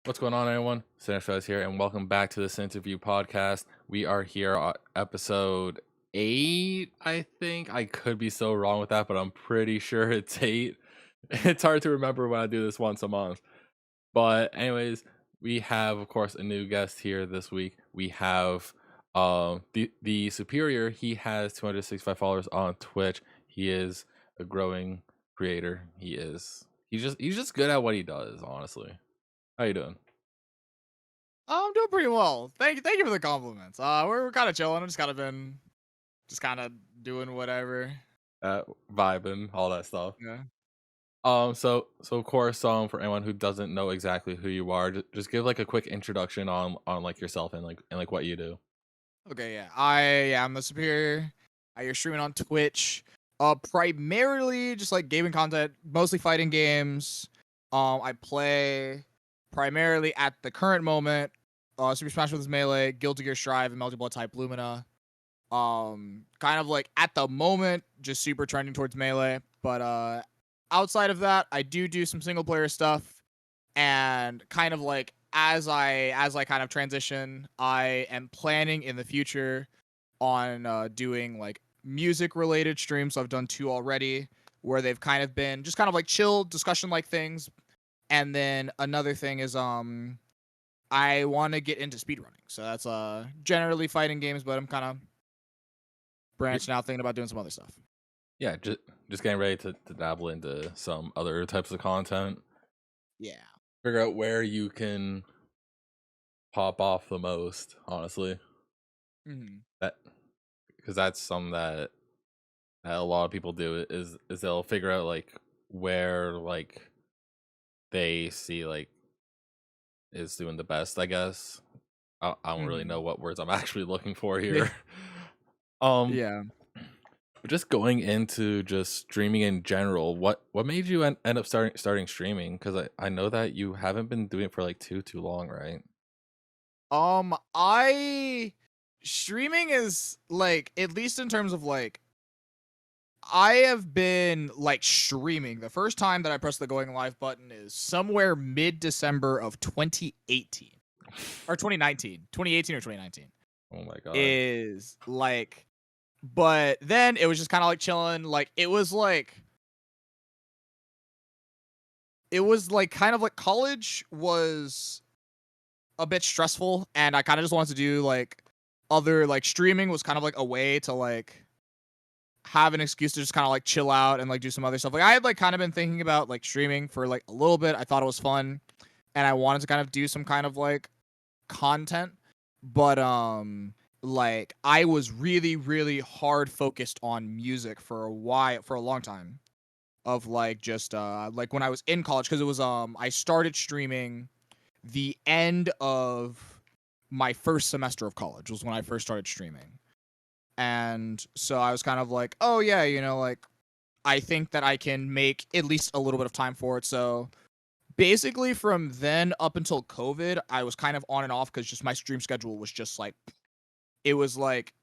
What's going on, everyone? SiNxRealize here, and welcome back to the Sinterview podcast. We are here on episode 8, I think. I could be so wrong with that, but I'm pretty sure it's 8. It's hard to remember when I do this once a month. But anyways, we have, of course, a new guest here this week. We have the Superior. He has 265 followers on Twitch. He is a growing creator. He's just good at what he does, honestly. How you doing? I'm doing pretty well. Thank you for the compliments. We're kind of chilling. Just kind of doing whatever. Vibing, all that stuff. Yeah. So of course, for anyone who doesn't know exactly who you are, just give like a quick introduction on like yourself and what you do. Okay. Yeah. I'm the superior. You're streaming on Twitch. Primarily just like gaming content, mostly fighting games. I play primarily at the current moment. Super Smash Bros. Melee, Guilty Gear Strive, and Multi Blood Type Lumina. Kind of like at the moment, just super trending towards Melee. But outside of that, I do some single player stuff, and kind of like as I kind of transition, I am planning in the future on doing like music related streams. So I've done 2 already where they've kind of been just kind of like chill discussion like things. And then another thing is I want to get into speedrunning. So that's generally fighting games, but I'm kind of branching out, thinking about doing some other stuff. Yeah, just getting ready to dabble into some other types of content. Yeah. Figure out where you can pop off the most, honestly. Mm-hmm. That because that's something that a lot of people do is they'll figure out like where like they see like is doing the best, I guess. I don't really Mm-hmm. know what words I'm actually looking for here. um Yeah. just going into just streaming in general, what made you end up starting streaming? Because I know that you haven't been doing it for like too long, right? I streaming is like, at least in terms of like, I have been like streaming. The first time that I pressed the going live button is somewhere mid-December of 2018 or 2019, 2018 or 2019 Oh my god. is like, but then it was just kind of like chilling. Like it was like kind of like college was a bit stressful, and I kind of just wanted to do like other like streaming was kind of like a way to like have an excuse to just kind of like chill out and like do some other stuff. Like I had like kind of been thinking about like streaming for like a little bit. I thought it was fun, and I wanted to kind of do some kind of like content, but like I was really hard focused on music for a long time, of like just like when I was in college, because it was I started streaming the end of my first semester of college was when I first started streaming. And so I was kind of like, oh yeah, like I think that I can make at least a little bit of time for it. So basically from then up until COVID, I was kind of on and off because just my stream schedule was just like, it was like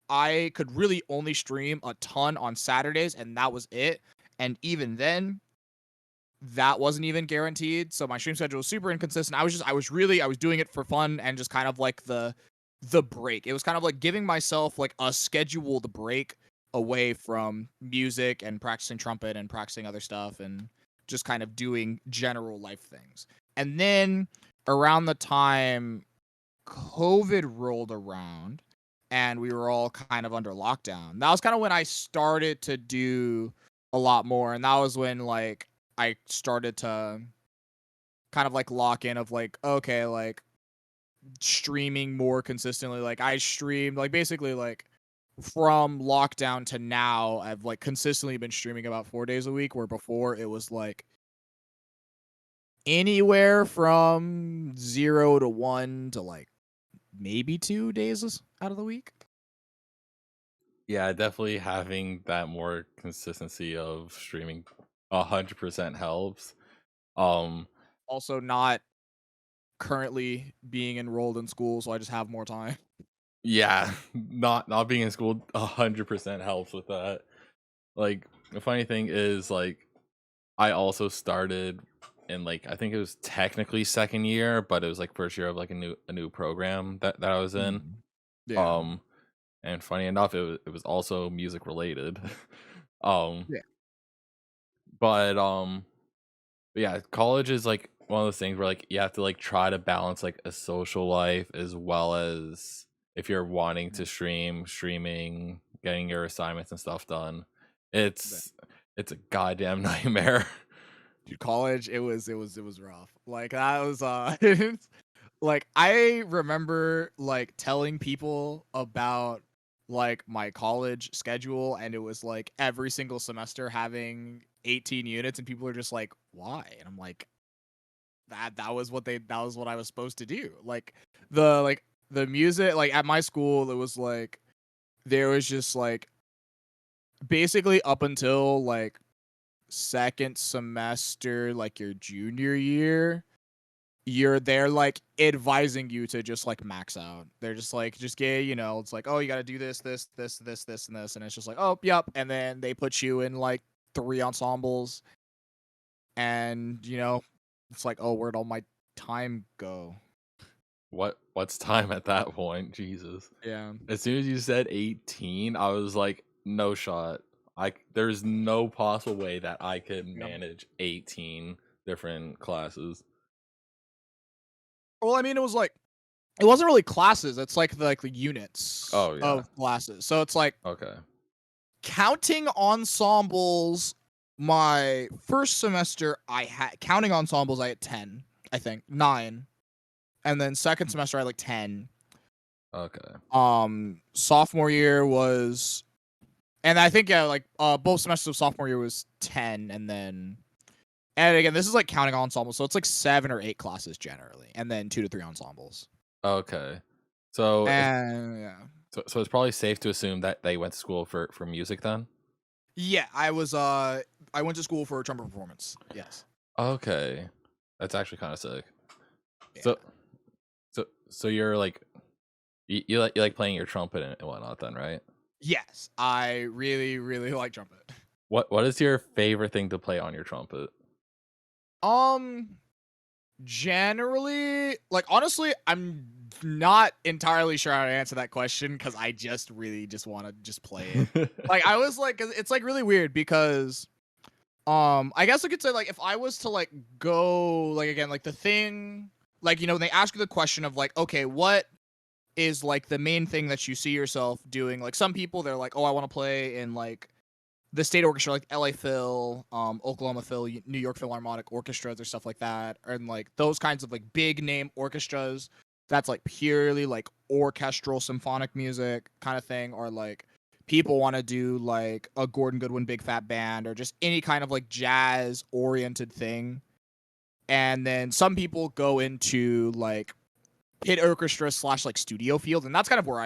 I could really only stream a ton on Saturdays, and that was it. And even then, that wasn't even guaranteed. So my stream schedule was super inconsistent. I was doing it for fun and just kind of like the break. It was kind of like giving myself like a scheduled break away from music and practicing trumpet and practicing other stuff and just kind of doing general life things. And then around the time COVID rolled around and we were all kind of under lockdown, that was kind of when I started to do a lot more. And that was when like I started to kind of like lock in of like, okay, like streaming more consistently. Like I streamed like basically like from lockdown to now, I've like consistently been streaming about 4 days a week, where before it was like anywhere from 0 to 1 to like maybe 2 days out of the week. Yeah, definitely having that more consistency of streaming 100% helps. Um Also not currently being enrolled in school, so I just have more time. yeah, not being in school 100% helps with that. Like the funny thing is like I also started in like, I think it was technically second year, but it was like first year of like a new program that I was in. Mhm. Yeah. Um, and funny enough, it was also music related. um, Yeah. but yeah, college is like one of those things where like you have to like try to balance like a social life as well as if you're wanting Yeah. to streaming, getting your assignments and stuff done. Yeah. It's a goddamn nightmare. Dude, college, it was rough. Like that was like I remember like telling people about like my college schedule, and it was like every single semester having 18 units, and people are just like, "Why?" And I'm like, that was what I was supposed to do. Like the music, like at my school, it was like there was just like basically up until like second semester, like your junior year, they're like advising you to just like max out. They're just like, just get, it's like, oh, you got to do this, and this, and it's just like, oh, yep. And then they put you in like 3 ensembles, and it's like, oh, where'd all my time go? What's time at that point? Jesus. Yeah. As soon as you said 18, I was like, no shot. There's no possible way that I could Yeah. manage 18 different classes. Well, I mean, it wasn't really classes. It's like the units Oh yeah. of classes. So it's like Okay. counting ensembles. My first semester, I had counting ensembles. I had 10, I think 9, and then second semester I had like 10. Okay. Sophomore year was, and I think, yeah, like both semesters of sophomore year was 10, and again, this is like counting ensembles, so it's like 7 or 8 classes generally, and then 2 to 3 ensembles. Okay. So it's And yeah. so it's probably safe to assume that they went to school for music then? Yeah, I went to school for trumpet performance. Yes. Okay. That's actually kind of sick. Yeah. So so you're like you like playing your trumpet and whatnot then, right? Yes, I really, really like trumpet. What is your favorite thing to play on your trumpet? Um, Generally, like honestly, I'm not entirely sure how to answer that question because I just really just want to just play it. Like I was like, 'cause it's like really weird because I guess I could say like if I was to like go like again like the thing like they ask you the question of like, okay, what is like the main thing that you see yourself doing? Like some people they're like, oh, I want to play in like the state orchestra, like LA Phil, Oklahoma Phil, New York Philharmonic orchestras or stuff like that, and like those kinds of like big name orchestras. That's like purely like orchestral symphonic music kind of thing, or like people want to do like a Gordon Goodwin big fat band or just any kind of like jazz oriented thing. And then some people go into like pit orchestra slash like studio field, and that's kind of where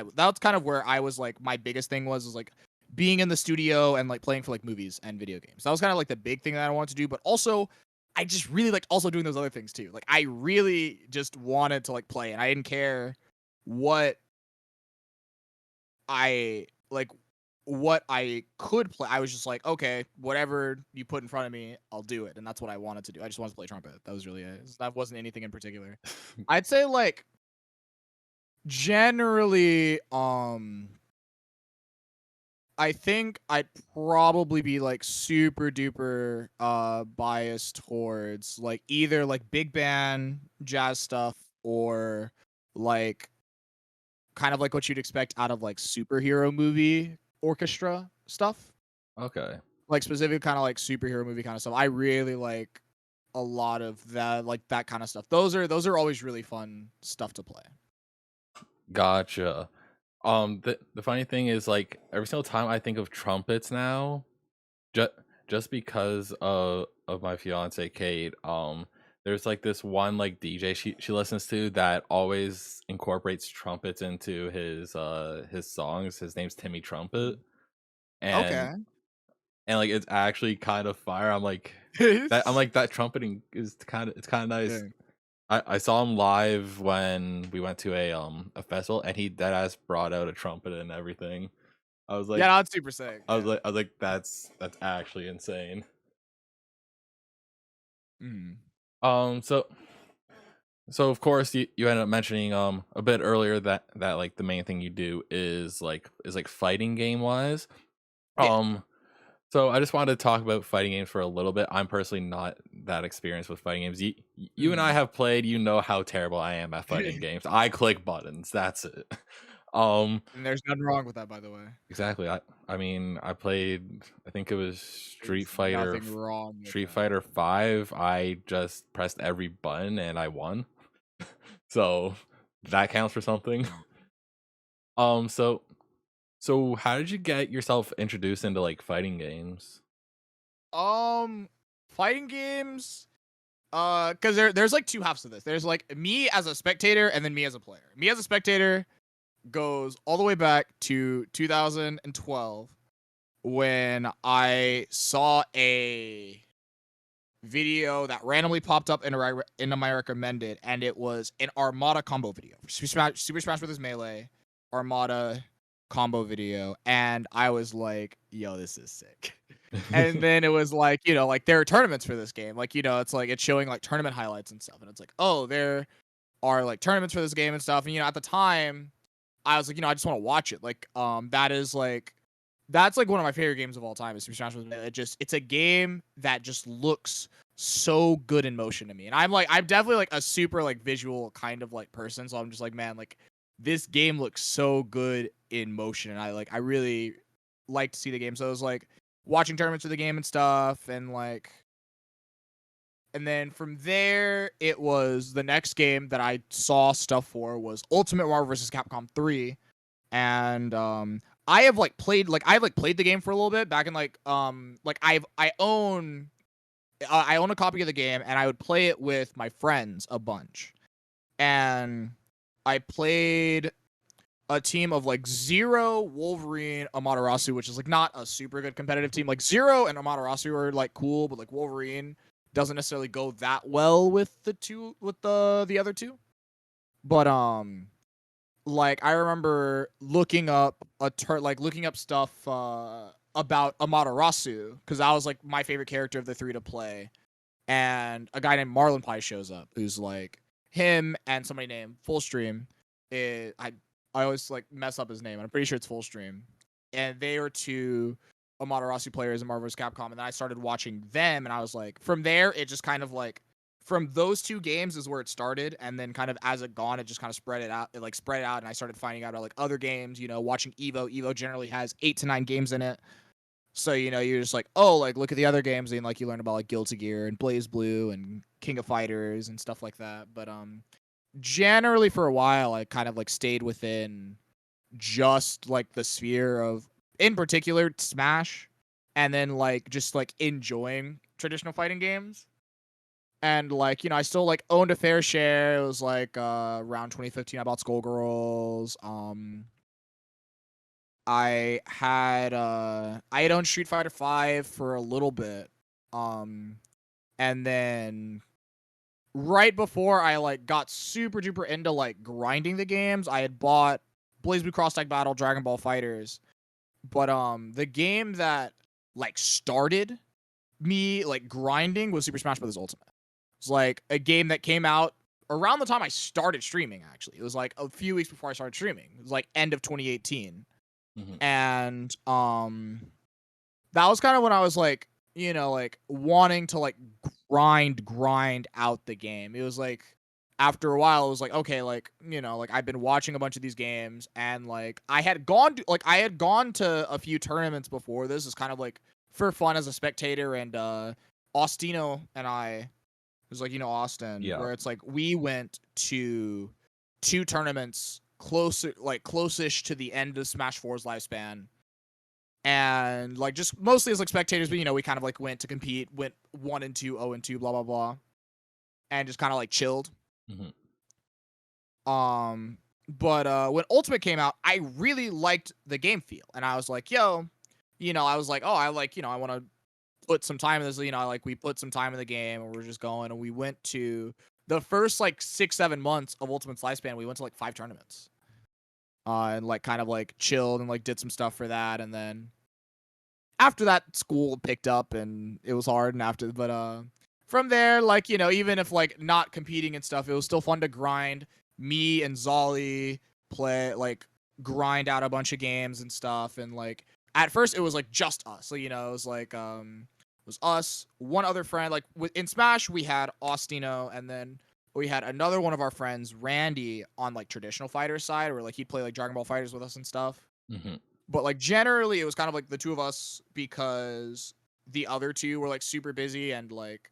I was like my biggest thing was like being in the studio and like playing for like movies and video games. That was kind of like the big thing that I wanted to do, but also I just really liked also doing those other things too. Like I really just wanted to like play, and I didn't care what I like what I could play. I was just like, okay, whatever you put in front of me, I'll do it. And that's what I wanted to do. I just wanted to play trumpet. That was really it. That wasn't anything in particular. I'd say like generally, I think I'd probably be like super duper biased towards like either like big band jazz stuff or like kind of like what you'd expect out of like superhero movie orchestra stuff. Okay. Like specifically kind of like superhero movie kind of stuff. I really like a lot of that, like that kind of stuff. Those are always really fun stuff to play. Gotcha. The funny thing is like every single time I think of trumpets now, just just because of my fiance Kate, there's like this one like DJ she listens to that always incorporates trumpets into his songs. His name's Timmy Trumpet. And Okay. like it's actually kind of fire. I'm like that trumpeting is it's kind of nice. Yeah. I saw him live when we went to a festival, and he dead ass brought out a trumpet and everything. I was Yeah, like, no, that's super sick. Yeah. I was like, that's actually insane. Mhm. So of course you ended up mentioning a bit earlier that like the main thing you do is like fighting game wise. Yeah. Um so I just wanted to talk about fighting games for a little bit. I'm personally not that experienced with fighting games. You and I have played, you know how terrible I am at fighting games. I click buttons, that's it. Um And there's nothing wrong with that, by the way. exactly. I mean, I played, I think it was There's nothing wrong with Street that. Fighter 5. I just pressed every button and I won. So that counts for something. So how did you get yourself introduced into like fighting games? Fighting games. Because there's like two halves to this. There's like me as a spectator and then me as a player. Me as a spectator goes all the way back to 2012 when I saw a video that randomly popped up into my recommended, and it was an Armada combo video. Super Smash Bros. Melee Armada combo video, and I was like, yo, this is sick. And then it was like, like there are tournaments for this game. Like, it's like it's showing like tournament highlights and stuff. And it's like, oh, there are like tournaments for this game and stuff. And at the time, I was like, I just want to watch it. Like, that's like one of my favorite games of all time is Super Smash Bros. It's a game that just looks so good in motion to me. And I'm definitely like a super like visual kind of like person. So I'm just like, man, like this game looks so good in motion. And I really like to see the game. So it was like watching tournaments of the game and stuff. And then from there, it was the next game that I saw stuff for was Ultimate Marvel vs. Capcom 3. And I've played the game for a little bit back in I own a copy of the game and I would play it with my friends a bunch. And I played a team of like Zero, Wolverine, Amaterasu, which is like not a super good competitive team. Like Zero and Amaterasu are like cool, but like Wolverine doesn't necessarily go that well with the other two. But like I remember looking up stuff about Amaterasu because that was like my favorite character of the three to play, and a guy named Marlon Pie shows up who's like him and somebody named Fullstream. I always like mess up his name, and I'm pretty sure it's Fullstream, and they were two Amaterasu players in Marvel vs. Capcom, and then I started watching them, and I was like, from there it just kind of like from those two games is where it started, and then kind of as it gone, it just kind of spread it out. And I started finding out about like other games. Watching Evo. Evo generally has 8 to 9 games in it, so you're just like, oh, like look at the other games, and like you learn about like Guilty Gear and Blaze Blue and King of Fighters and stuff like that. But generally for a while, I kind of like stayed within just like the sphere of, in particular, Smash, and then like just like enjoying traditional fighting games. And like I still like owned a fair share. It was like around 2015 I bought Skullgirls. I had owned Street Fighter 5 for a little bit. And then right before I like got super duper into like grinding the games, I had bought Blaze Blue Cross Tag Battle, Dragon Ball Fighters. But the game that like started me like grinding was Super Smash Bros. Ultimate. It's like a game that came out around the time I started streaming, actually. It was like a few weeks before I started streaming. It was like end of 2018. Mhm. And that was kind of when I was like, like wanting to like grind out the game. It was like after a while it was like, okay, like, like I've been watching a bunch of these games, and like I had gone to a few tournaments before. This is kind of like for fun as a spectator, and Austino and I, who's like, Austin, Yeah. where it's like we went to 2 tournaments close-ish to the end of Smash 4's lifespan. And like just mostly as like spectators, but we kind of like went to compete, went 1-2, 0-2, blah blah blah, and just kind of like chilled. Mhm. But when Ultimate came out, I really liked the game feel, and I was like, yo, I was like, oh, I like, I want to put some time in this. Like we put some time in the game, and we're just going, and we went to the first like 6-7 months of Ultimate's lifespan. We went to like 5 tournaments, and like kind of like chilled and like did some stuff for that, and then after that school picked up and it was hard, and from there, like, you know, even if like not competing and stuff, it was still fun to grind. Me and Zolly play like grind out a bunch of games and stuff, and like at first it was like just us. So, you know, it was like it was us, one other friend. Like in Smash we had Austino, and then we had another one of our friends, Randy, on like traditional fighter side, where like he'd play like Dragon Ball Fighters with us and stuff. Hmm. But like generally it was kind of like the two of us, because the other two were like super busy, and like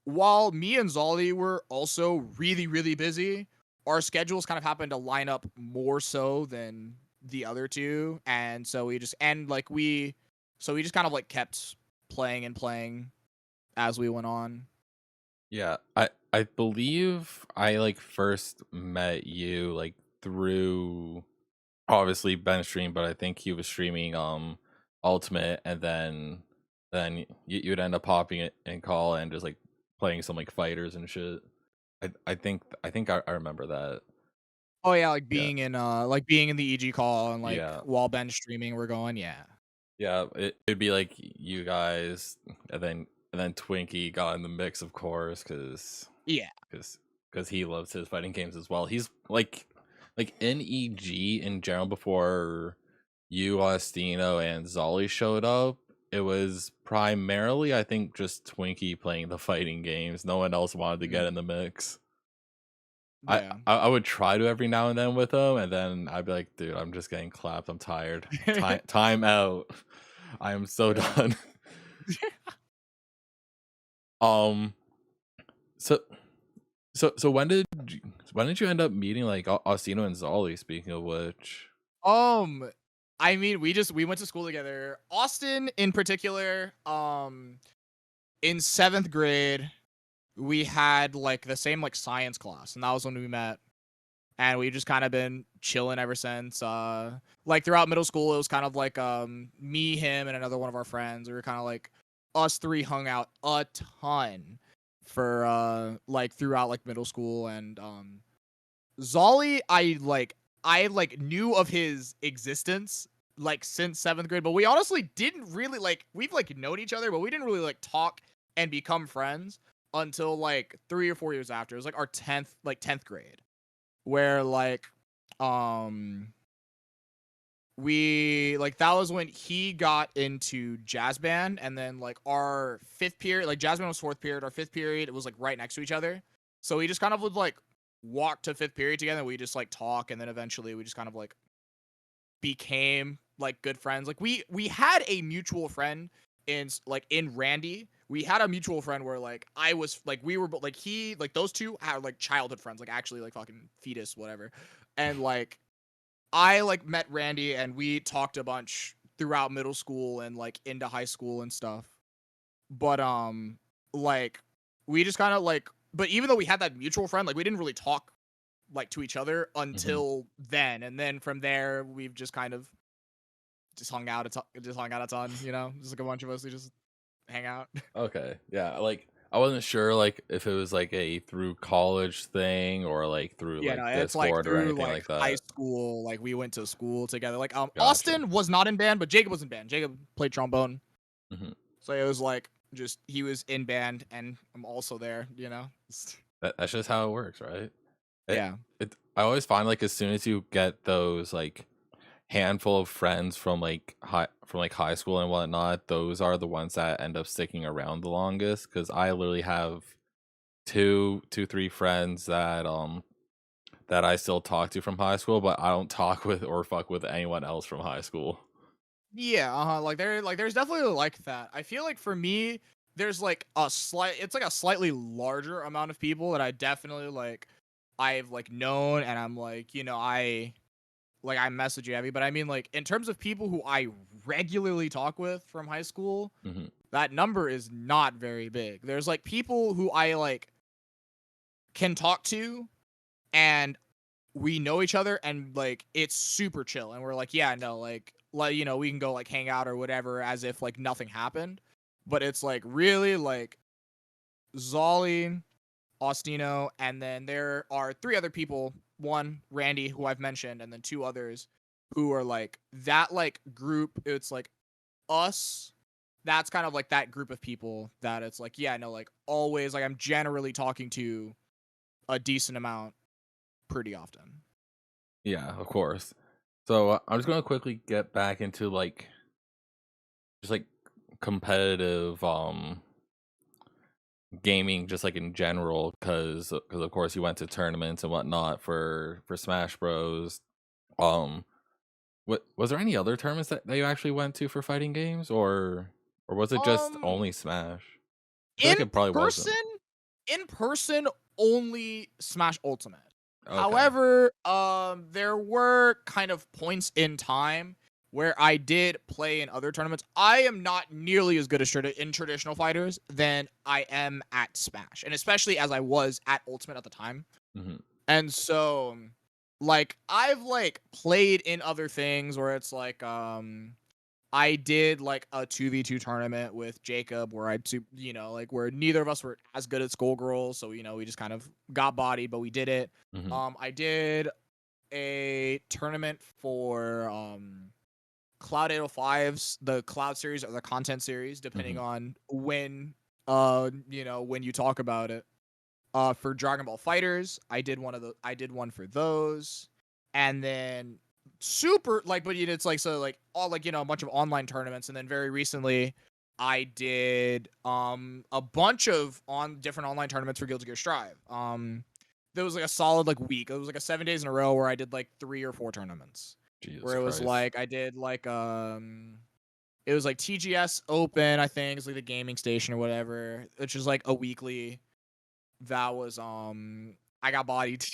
while me and Zolly were also really, really busy, our schedules kind of happened to line up more so than the other two. And so we just, so we just kind of like kept playing and playing as we went on. Yeah, I believe I like first met you like through obviously Ben stream, but I think he was streaming Ultimate, and then you would end up popping it in call and just like playing some like fighters and shit. I think I remember that. Oh yeah, Yeah. like being in the EG call, and like Yeah. while Ben's streaming, we're going, yeah. Yeah, it'd be like you guys, and then Twinkie got in the mix, of course, Yeah. because he loves his fighting games as well. He's like in EG in general before you, Ostino, and Zolly showed up. It was primarily, I think, just Twinkie playing the fighting games. No one else wanted to get in the mix. I, Yeah. I I would try to every now and then with him, and then I'd be like, dude, I'm just getting clapped. I'm tired. Time out. I am so Yeah. done. Um. So when did you end up meeting like Ostino and Zolly? Speaking of which. Um, I mean, we went to school together. Austin in particular, in 7th grade, we had like the same like science class, and that was when we met. And we've just kind of been chilling ever since. Like throughout middle school, it was kind of like me, him, and another one of our friends. We were kind of like us three hung out a ton for like throughout like middle school. And Zolly, I knew of his existence like since 7th grade, but we honestly didn't really like, we've like known each other, but we didn't really like talk and become friends until like 3 or 4 years after. It was like our 10th grade, where like um we like, that was when he got into jazz band, and then like our 5th period, like jazz band was 4th period, our 5th period, it was like right next to each other. So we just kind of would like walk to 5th period together, and we just like talk, and then eventually we just kind of like became like good friends. Like we had a mutual friend in Randy. We had a mutual friend where like I was like, we were like, he like, those two had like childhood friends, like actually like fucking fetus whatever. And like I like met Randy, and we talked a bunch throughout middle school and like into high school and stuff. But like we just kind of like, but even though we had that mutual friend, like we didn't really talk like to each other Mhm. until then. And then from there we've just kind of just hung out a ton, you know, just like a bunch of us who just hang out. Okay. Yeah. Like I wasn't sure like if it was like a through college thing or like through Yeah, no, like it's like Discord or through anything like like high that. school, like we went to school together. Like Gotcha. Austin was not in band, but Jacob was in band. Jacob played trombone. Hmm. So it was like just he was in band and I'm also there, you know. That's just how it works, right? It Yeah. I always find like as soon as you get those like handful of friends from like high school and whatnot, those are the ones that end up sticking around the longest. Because I literally have three friends that I still talk to from high school, but I don't talk with or fuck with anyone else from high school. Yeah, like there's definitely like that. I feel like for me, there's like it's like a slightly larger amount of people that I definitely like I've like known, and I'm like, you know, I message you heavy, but I mean like in terms of people who I regularly talk with from high school, Hmm. that number is not very big. There's like people who I like can talk to, and we know each other, and like it's super chill, and we're like, yeah, no, like you know, we can go like hang out or whatever as if like nothing happened. But it's like really like Zolly, Austino, and then there are 3 other people. One, Randy, who I've mentioned, and then 2 others who are like that like group. It's like us that's kind of like that group of people that it's like, yeah, no, like always, like I'm generally talking to a decent amount pretty often. Yeah, of course. So I'm just gonna quickly get back into like just like competitive gaming, just like in general, because of course you went to tournaments and whatnot for Smash Bros. Um, what was there any other tournaments that you actually went to for fighting games, or was it just Um, only Smash? I feel in like it probably person, wasn't. in person, only Smash Ultimate. Okay. However, there were kind of points in time where I did play in other tournaments. I am not nearly as good as in traditional fighters than I am at Smash, and especially as I was at Ultimate at the time. Hmm. And so, like, I've like played in other things where it's like, I did like a 2v2 tournament with Jacob where like where neither of us were as good at Skullgirls, so we just kind of got bodied, but we did it. Hmm. I did a tournament for Cloud 805's the Cloud series or the content series, depending Hmm. on when when you talk about it. For Dragon Ball Fighters, I did one for those. And then super like but it's like so like all like a bunch of online tournaments, and then very recently I did a bunch of on different online tournaments for Guilty Gear Strive. There was like a solid like week. It was like a 7 days in a row where I did like 3 or 4 tournaments. Jesus Where it was Christ. like I did like it was like TGS Open, I think, it's like the gaming station or whatever, which is like a weekly. That was I got bodied.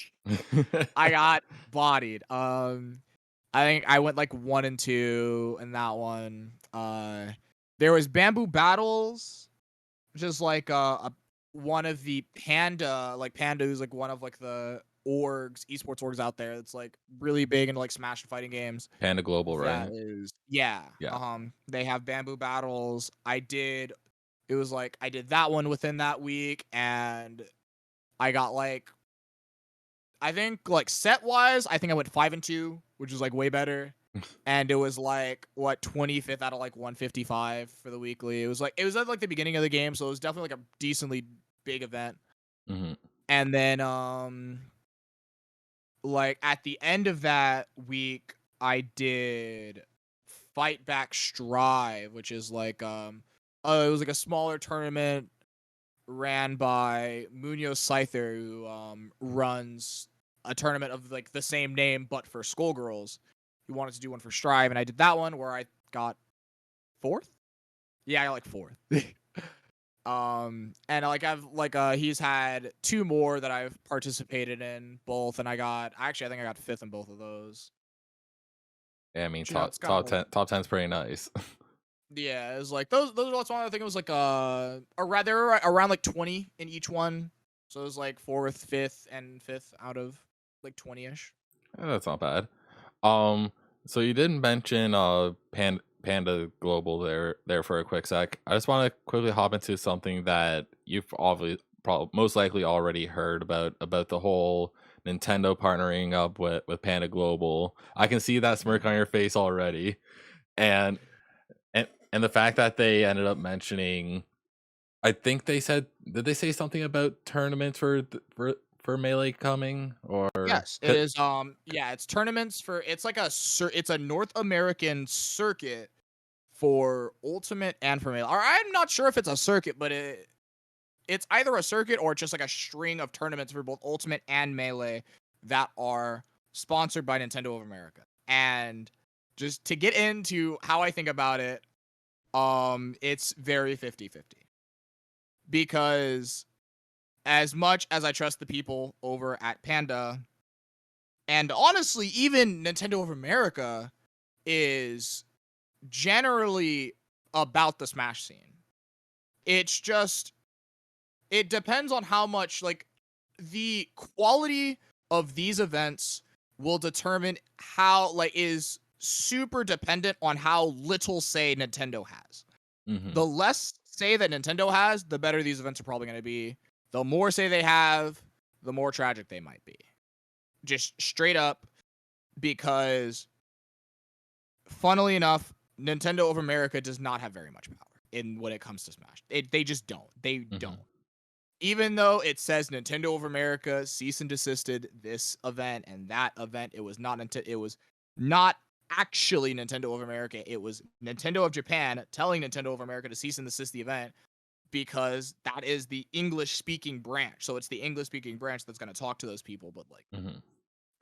I got bodied. I think I went like 1 and 2 in that one. There was Bamboo Battles, which is like one of the Panda who's like one of like the esports orgs out there. It's like really big into like Smash and fighting games. Panda Global, That right? is, yeah. Yeah. They have Bamboo Battles. It was like I did that one within that week, and I got like I think like set wise, I think I went 5 and 2, which is like way better. And it was like what 25th out of like 155 for the weekly. It was at like the beginning of the game, so it was definitely like a decently big event. Hmm. And then like at the end of that week, I did Fight Back Strive, which is like it was like a smaller tournament ran by Munoz Scyther, who runs a tournament of like the same name but for Skullgirls. He wanted to do one for Strive, and I did that one where I got 4th. Yeah, I got like 4th. And like I've like he's had 2 more that I've participated in both, and I think I got 5th in both of those. Yeah, I mean, But, it's kind of top like, 10, top 10's pretty nice. yeah, it's like those are lots of fun. I think it was like around there were around like 20 in each one. So it was like 4th, 5th, and 5th out of like 20ish. That's not bad. Um, so you didn't mention Panda Global there for a quick sec. I just want to quickly hop into something that you've obviously probably most likely already heard about the whole Nintendo partnering up with Panda Global. I can see that smirk on your face already, and and the fact that they ended up mentioning. I think they said, did they say something about tournaments for Melee coming, or Yes, it is. Yeah, it's tournaments for. It's like it's a North American circuit for Ultimate and for Melee. Or I'm not sure if it's a circuit, but it's either a circuit or just like a string of tournaments for both Ultimate and Melee that are sponsored by Nintendo of America. And just to get into how I think about it, it's very 50-50. Because as much as I trust the people over at Panda, and honestly, even Nintendo of America is generally about the Smash scene. It's just, it depends on how much, like, the quality of these events will determine how, like, is super dependent on how little say Nintendo has. Mhm. The less say that Nintendo has, the better these events are probably going to be. The more say they have, the more tragic they might be. Just straight up, because funnily enough, Nintendo of America does not have very much power. in when it comes to Smash. They just don't. They Mhm. don't. Even though it says Nintendo of America cease and desisted this event and that event, it was not actually Nintendo of America. It was Nintendo of Japan telling Nintendo of America to cease and desist the event because that is the English speaking branch. So it's the English speaking branch that's going to talk to those people. But like Mhm.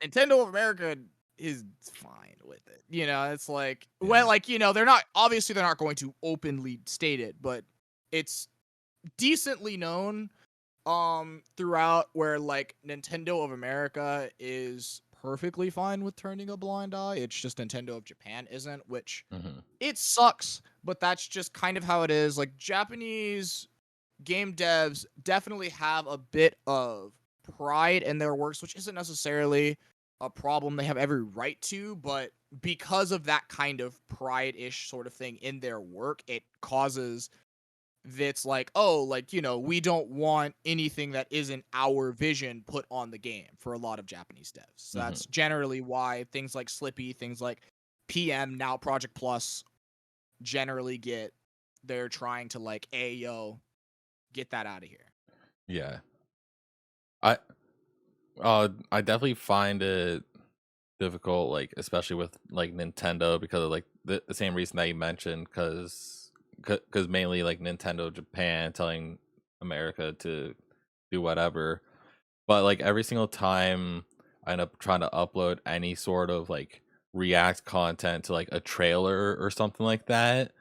Nintendo of America is fine with it. You know, it's like, well, Yeah. like, they're not going to openly state it, but it's decently known throughout where like Nintendo of America is perfectly fine with turning a blind eye. It's just Nintendo of Japan isn't, which Mhm. it sucks, but that's just kind of how it is. Like Japanese game devs definitely have a bit of pride in their works, which isn't necessarily a problem. They have every right to, but because of that kind of pride-ish sort of thing in their work, it causes that's like, oh, like, we don't want anything that isn't our vision put on the game for a lot of Japanese devs. So Mhm. that's generally why things like Slippy, things like PM, now Project Plus generally they're trying to like, hey, yo, get that out of here. Yeah. I I definitely find it difficult, like especially with like Nintendo, because of like the same reason that you mentioned, because mainly like Nintendo Japan telling America to do whatever. But like every single time I end up trying to upload any sort of like React content to like a trailer or something like that,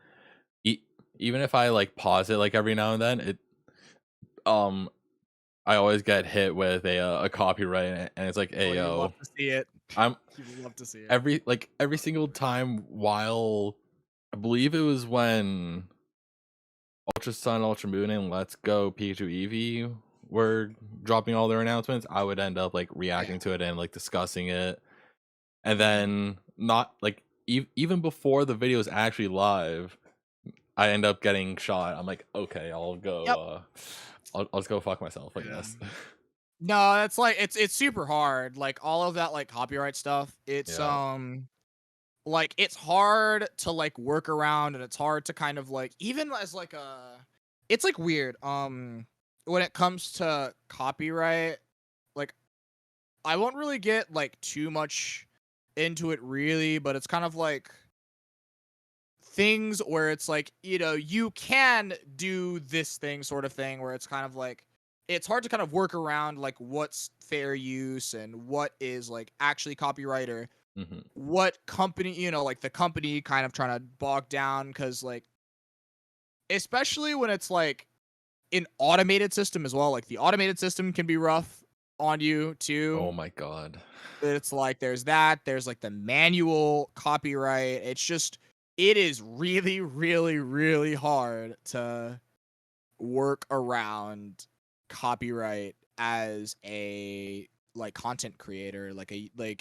e- even if I like pause it like every now and then, it um I always get hit with a copyright, and it's like, Oh, hey you love yo, to see it. I'm You love to see it. every single time, while I believe it was when Ultra Sun, Ultra Moon, and Let's Go Pikachu Eevee were dropping all their announcements, I would end up like Yeah. reacting to it and like discussing it, and Mhm. then not like even before the video is actually live, I end up getting shot. I'm like, okay, I'll go. Yep. I'll just go fuck myself, I Yeah. guess. No, that's like it's super hard. Like all of that like copyright stuff. It's Yeah. like it's hard to like work around and it's hard to kind of like even as like it's like weird. When it comes to copyright, like I won't really get like too much into it really, but it's kind of like things where it's like, you can do this thing sort of thing where it's kind of like it's hard to kind of work around like what's fair use and what is like actually copyright or Hmm. what company, like the company kind of trying to bog down because like especially when it's like an automated system as well, like the automated system can be rough on you Oh too. my god. It's like there's like the manual copyright. It's just it is really, really, really hard to work around copyright as a like content creator, like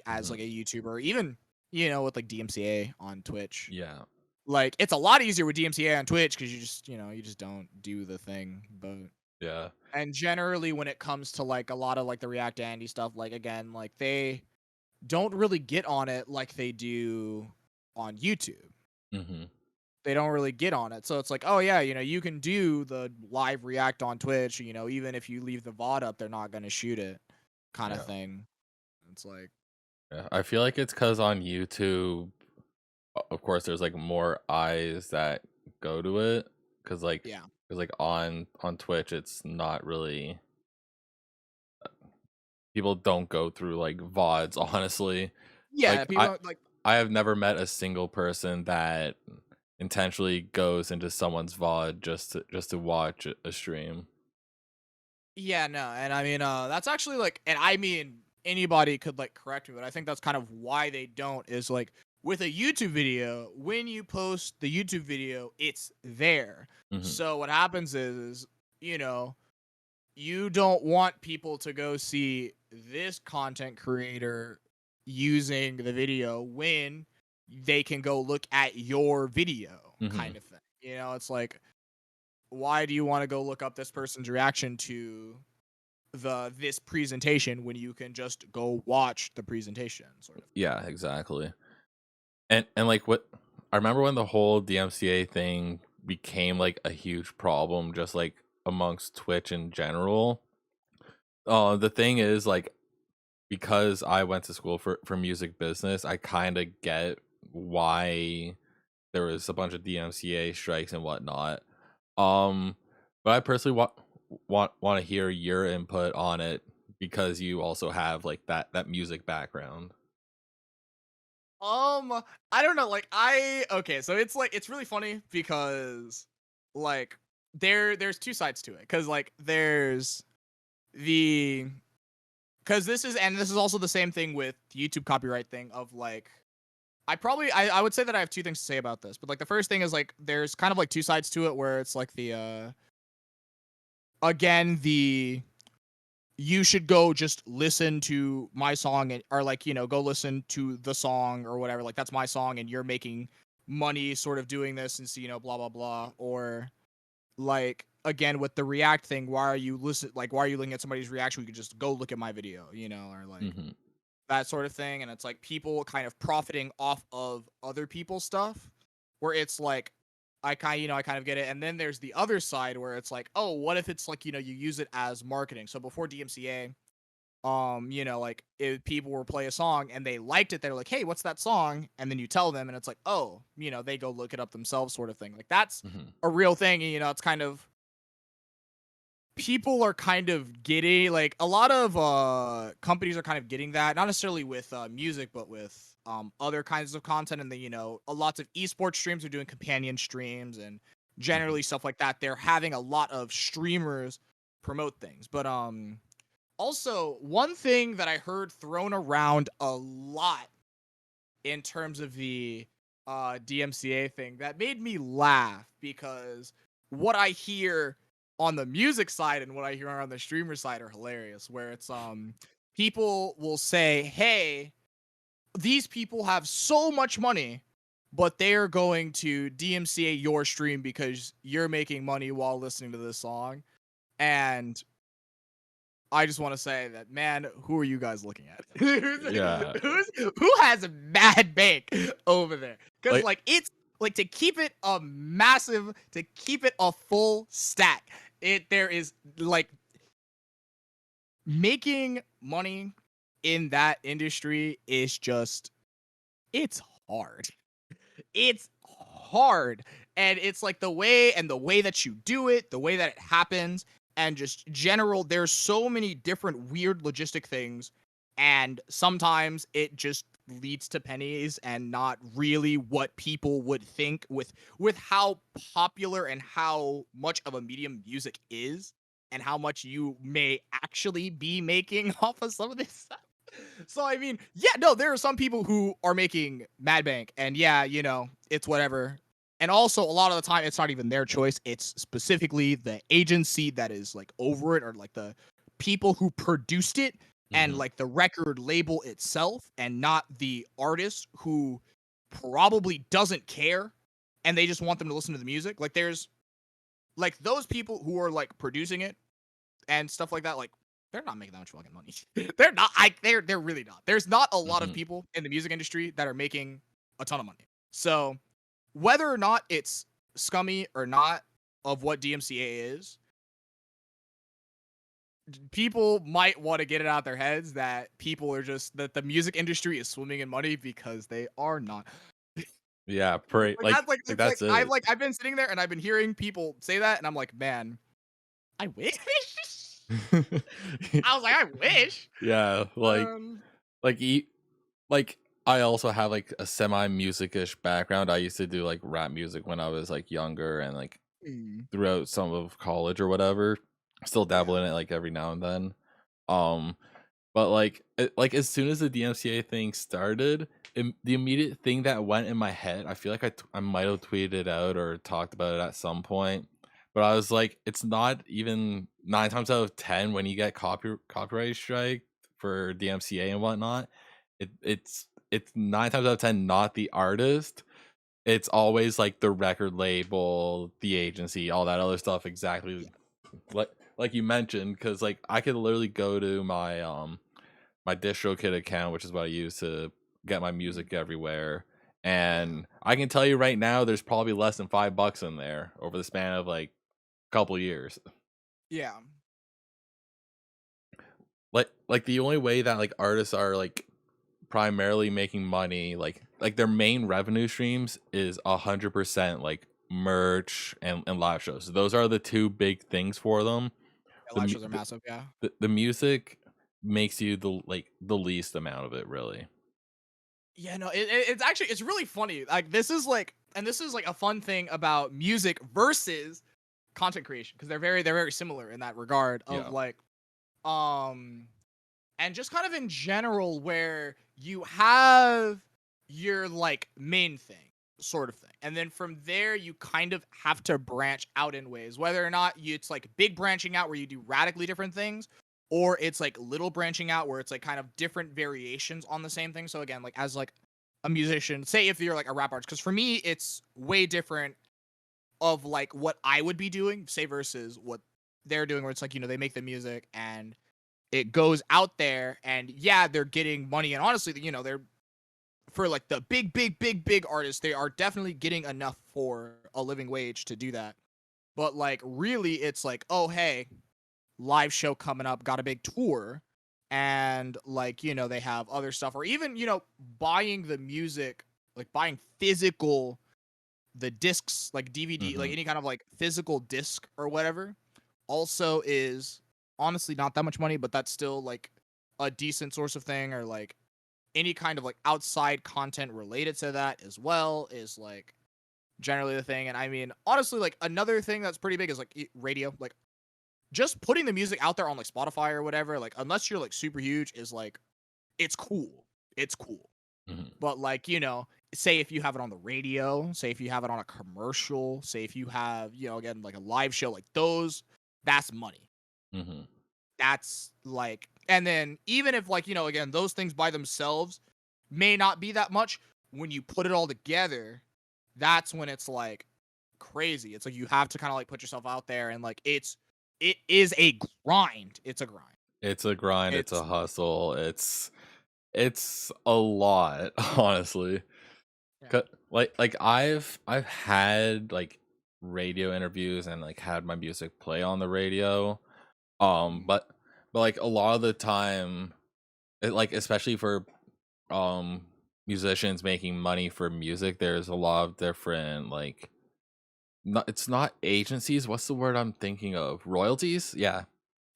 as Hmm. like a YouTuber, even with like DMCA on Twitch. Yeah. Like it's a lot easier with DMCA on Twitch because you just don't do the thing. But Yeah. and generally when it comes to like a lot of like the React Andy stuff, like again, like they don't really get on it like they do on YouTube. Hmm. They don't really get on it. So it's like, oh yeah, you can do the live react on Twitch, even if you leave the VOD up, they're not gonna shoot it kind of Yeah. thing. It's like Yeah. I feel like it's because on YouTube, of course, there's like more eyes that go to it, because yeah. on Twitch, it's not really, people don't go through like VODs, honestly. Yeah, Like people don't like I have never met a single person that intentionally goes into someone's VOD just to watch a stream. yeah, no. And I mean that's actually like and I mean anybody could like correct me, but I think that's kind of why they don't is like with a YouTube video, when you post the YouTube video, it's there. Hmm. So what happens is, you know, you don't want people to go see this content creator using the video when they can go look at your video Hmm. kind of thing. It's like, why do you want to go look up this person's reaction to this presentation when you can just go watch the presentation sort of thing? Yeah, exactly. And like what I remember when the whole DMCA thing became like a huge problem just like amongst Twitch in general. The thing is, like, because I went to school for music business, I kind of get why there was a bunch of DMCA strikes and whatnot. Um, but I personally want to hear your input on it because you also have like that music background. I don't know, like okay, so it's like it's really funny because like there's two sides to it. Cause like there's the cause this is also the same thing with the YouTube copyright thing of like I would say that I have two things to say about this. But like the first thing is like there's kind of like two sides to it where it's like the again the you should go just listen to my song and or like go listen to the song or whatever, like that's my song and you're making money sort of doing this and so blah blah blah. Or like again with the react thing, why are you looking at somebody's reaction? You could just go look at my video, or like Hmm. that sort of thing. And it's like people kind of profiting off of other people's stuff where it's like I kind of get it. And then there's the other side where it's like, oh, what if it's like, you use it as marketing? So before DMCA, like if people were play a song and they liked it, they're like, hey, what's that song? And then you tell them and it's like, oh, they go look it up themselves sort of thing. Like that's Hmm. a real thing. And, it's kind of people are kind of getting like a lot of companies are kind of getting that, not necessarily with music, but with other kinds of content. And then lots of esports streams are doing companion streams and Hmm. generally stuff like that. They're having a lot of streamers promote things. But also one thing that I heard thrown around a lot in terms of the DMCA thing that made me laugh, because what I hear on the music side and what I hear on the streamer side are hilarious, where it's people will say, hey, these people have so much money, but they are going to DMCA your stream because you're making money while listening to this song. And I just want to say that, man, who are you guys looking at? Yeah, Who has a mad bank over there? Because like like it's like to keep it to keep it a full stack. There is like making money in that industry is just it's hard. It's hard. And it's like the way that you do it, the way that it happens, and just general, there's so many different weird logistic things. And sometimes it just leads to pennies and not really what people would think with how popular and how much of a medium music is and how much you may actually be making off of some of this stuff. So I mean, yeah, no, there are some people who are making mad bank, and yeah, it's whatever. And also, a lot of the time, it's not even their choice. It's specifically the agency that is like over it, or like the people who produced it, and mhm. like the record label itself, and not the artist who probably doesn't care, and they just want them to listen to the music. Like there's like those people who are like producing it and stuff like that, like they're not making that much fucking money. They're not. They're really not. There's not a lot of Mhm. people in the music industry that are making a ton of money. So whether or not it's scummy or not of what DMCA is, people might want to get it out of their heads that people are just that the music industry is swimming in money, because they are not. Yeah, pretty Like that's like like it's like that's it. I've been sitting there and I've been hearing people say that, and I'm like, man, I wish. I was like, I wish. Yeah, Um, like e like I also have like a semi music-ish background. I used to do like rap music when I was like younger and like hmm, throughout some of college or whatever. Still dabble yeah. in it like every now and then. Um But like as soon as the DMCA thing started, the immediate thing that went in my head, I feel like I might have tweeted it out or talked about it at some point. But I was like, it's not even 9 times out of 10 when you get copyright strike for DMCA and whatnot. It's 9 times out of 10 not the artist. It's always like the record label, the agency, all that other stuff. Exactly Yeah. like like you mentioned, because like I could literally go to my DistroKid account, which is what I use to get my Mhm. music everywhere, And I can tell you right now, there's probably less than $5 in there over the span of like a couple years. Yeah. Like the only way that like artists are like primarily making money, like their main revenue streams is 100% like merch and live shows. Those are the two big things for them. Yeah, The live mu- shows are massive. Yeah. the music makes you the least amount of it, really. Yeah, no, it's actually it's really funny. Like this is like a fun thing about music versus content creation because they're very similar in that regard of Yeah. like um and just kind of in general where you have your like main thing sort of thing and then from there you kind of have to branch out in ways whether or not it's like big branching out where you do radically different things or it's like little branching out where it's like kind of different variations on the same thing. So again, like as like a musician, say if you're like a rap artist, because for me it's way different of like what I would be doing, say versus what they're doing, where it's like, you know, they make the music and it goes out there and yeah, they're getting money. And honestly, you know, they're for like the big artists, they are definitely getting enough for a living wage to do that. But like really it's like, oh hey, live show coming up, got a big tour, and like, you know, they have other stuff, or even, you know, buying the music, like buying physical the discs, like DVD, like Mhm. any kind of like physical disc or whatever, also is honestly not that much money, but that's still like a decent source of thing, or like any kind of like outside content related to that as well is like generally the thing. And I mean, honestly, like another thing that's pretty big is like radio, like just putting the music out there on like Spotify or whatever, like unless you're like super huge, is like it's cool. It's cool. Mhm. But like, you know, say if you have it on the radio, say if you have it on a commercial, say if you have, you know, again, like a live show, like those, that's money. Mhm. That's like, and then even if like, you know, again, those things by themselves may not be that much, when you put it all together, that's when it's like crazy. It's like you have to kind of like put yourself out there and like it is a grind. It's a grind. It's a grind, it's a It's hustle, it's a lot, honestly. yeah. Like I've had like radio interviews and like had my music play on the radio. Mhm. But like a lot of the time, like especially for musicians making money for music, there's a lot of different like it's not agencies. What's the word I'm thinking of? Royalties? Yeah.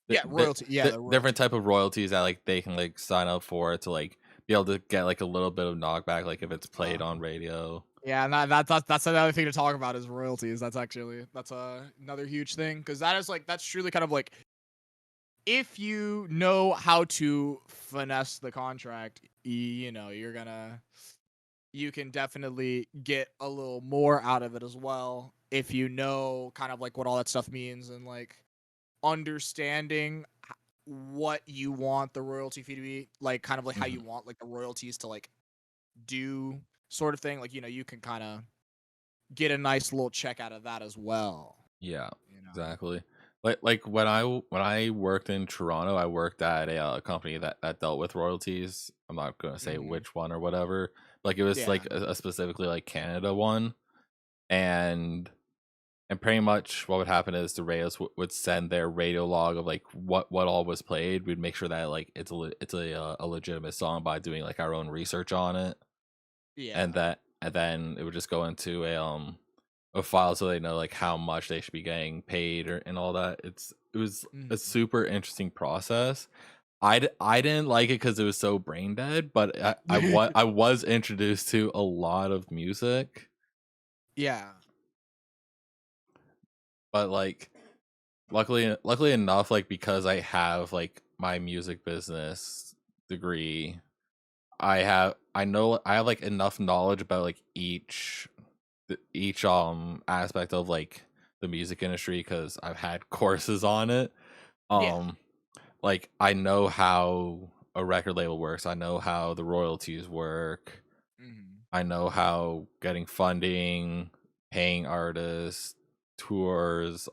Yeah, royalty. Yeah, the Different royalty. type of royalties that like they can like sign up for to like be able to get like a little bit of knockback, like if it's played on radio. Yeah, and that's another thing to talk about is royalties. That's actually another huge thing because that is like that's truly kind of like if you know how to finesse the contract, you know, you can definitely get a little more out of it as well if you know kind of like what all that stuff means and like understanding what you want the royalty fee to be, like kind of like how Mhm. you want like the royalties to like do sort of thing. Like, you know, you can kind of get a nice little check out of that as well, Yeah, you know. exactly. Like when I worked in Toronto, I worked at a company that dealt with royalties. I'm not gonna say Mhm. which one or whatever. Like it was Yeah. like a specifically like Canada one, and pretty much what would happen is the radios would send their radio log of like what all was played. We'd make sure that like it's a legitimate song by doing like our own research on it, Yeah. and then it would just go into a file so they know like how much they should be getting paid and all that. It was a Mhm. super interesting process. I didn't like it because it was so brain dead, but I was introduced to a lot of music. Yeah. But like luckily enough, like because I have like my music business degree, I have like enough knowledge about like each aspect of like the music industry because I've had courses on it. Yeah. Um like I know how a record label works. I know how the royalties work. Mhm. I know how getting funding, paying artists, tours,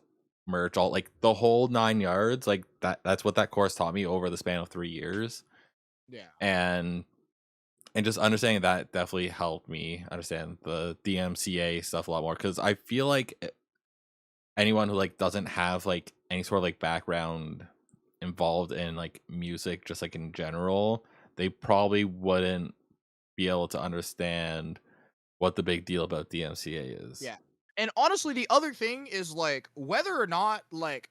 merch, all like the whole 9 yards. Like that's what that course taught me over the span of 3 years. Yeah. And and just understanding that definitely helped me understand the DMCA stuff a lot more, because I feel like anyone who like doesn't have like any sort of like background involved in like music, just like in general, they probably wouldn't be able to understand what the big deal about DMCA is. Yeah. And honestly, the other thing is like whether or not like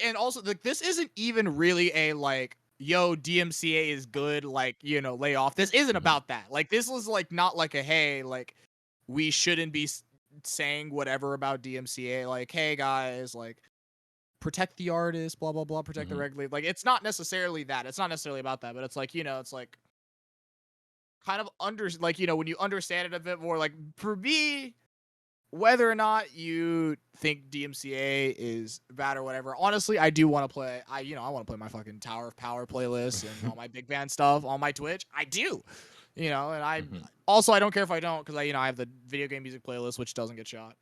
and also like this isn't even really a like yo DMCA is good like lay off. This isn't Mhm. about that. Like this was like not like a hey like we shouldn't be saying whatever about DMCA like hey guys like protect the artist blah blah blah protect the Mhm. regulator. Like it's not necessarily that. It's not necessarily about that, but it's like it's like kind of like when you understand it a bit more like for me whether or not you think DMCA is bad or whatever, honestly, I do want to play. I want to play my fucking Tower of Power playlist and all my big band stuff on my Twitch. I do, and Mhm. I don't care if I don't because I have the video game music playlist which doesn't get shot.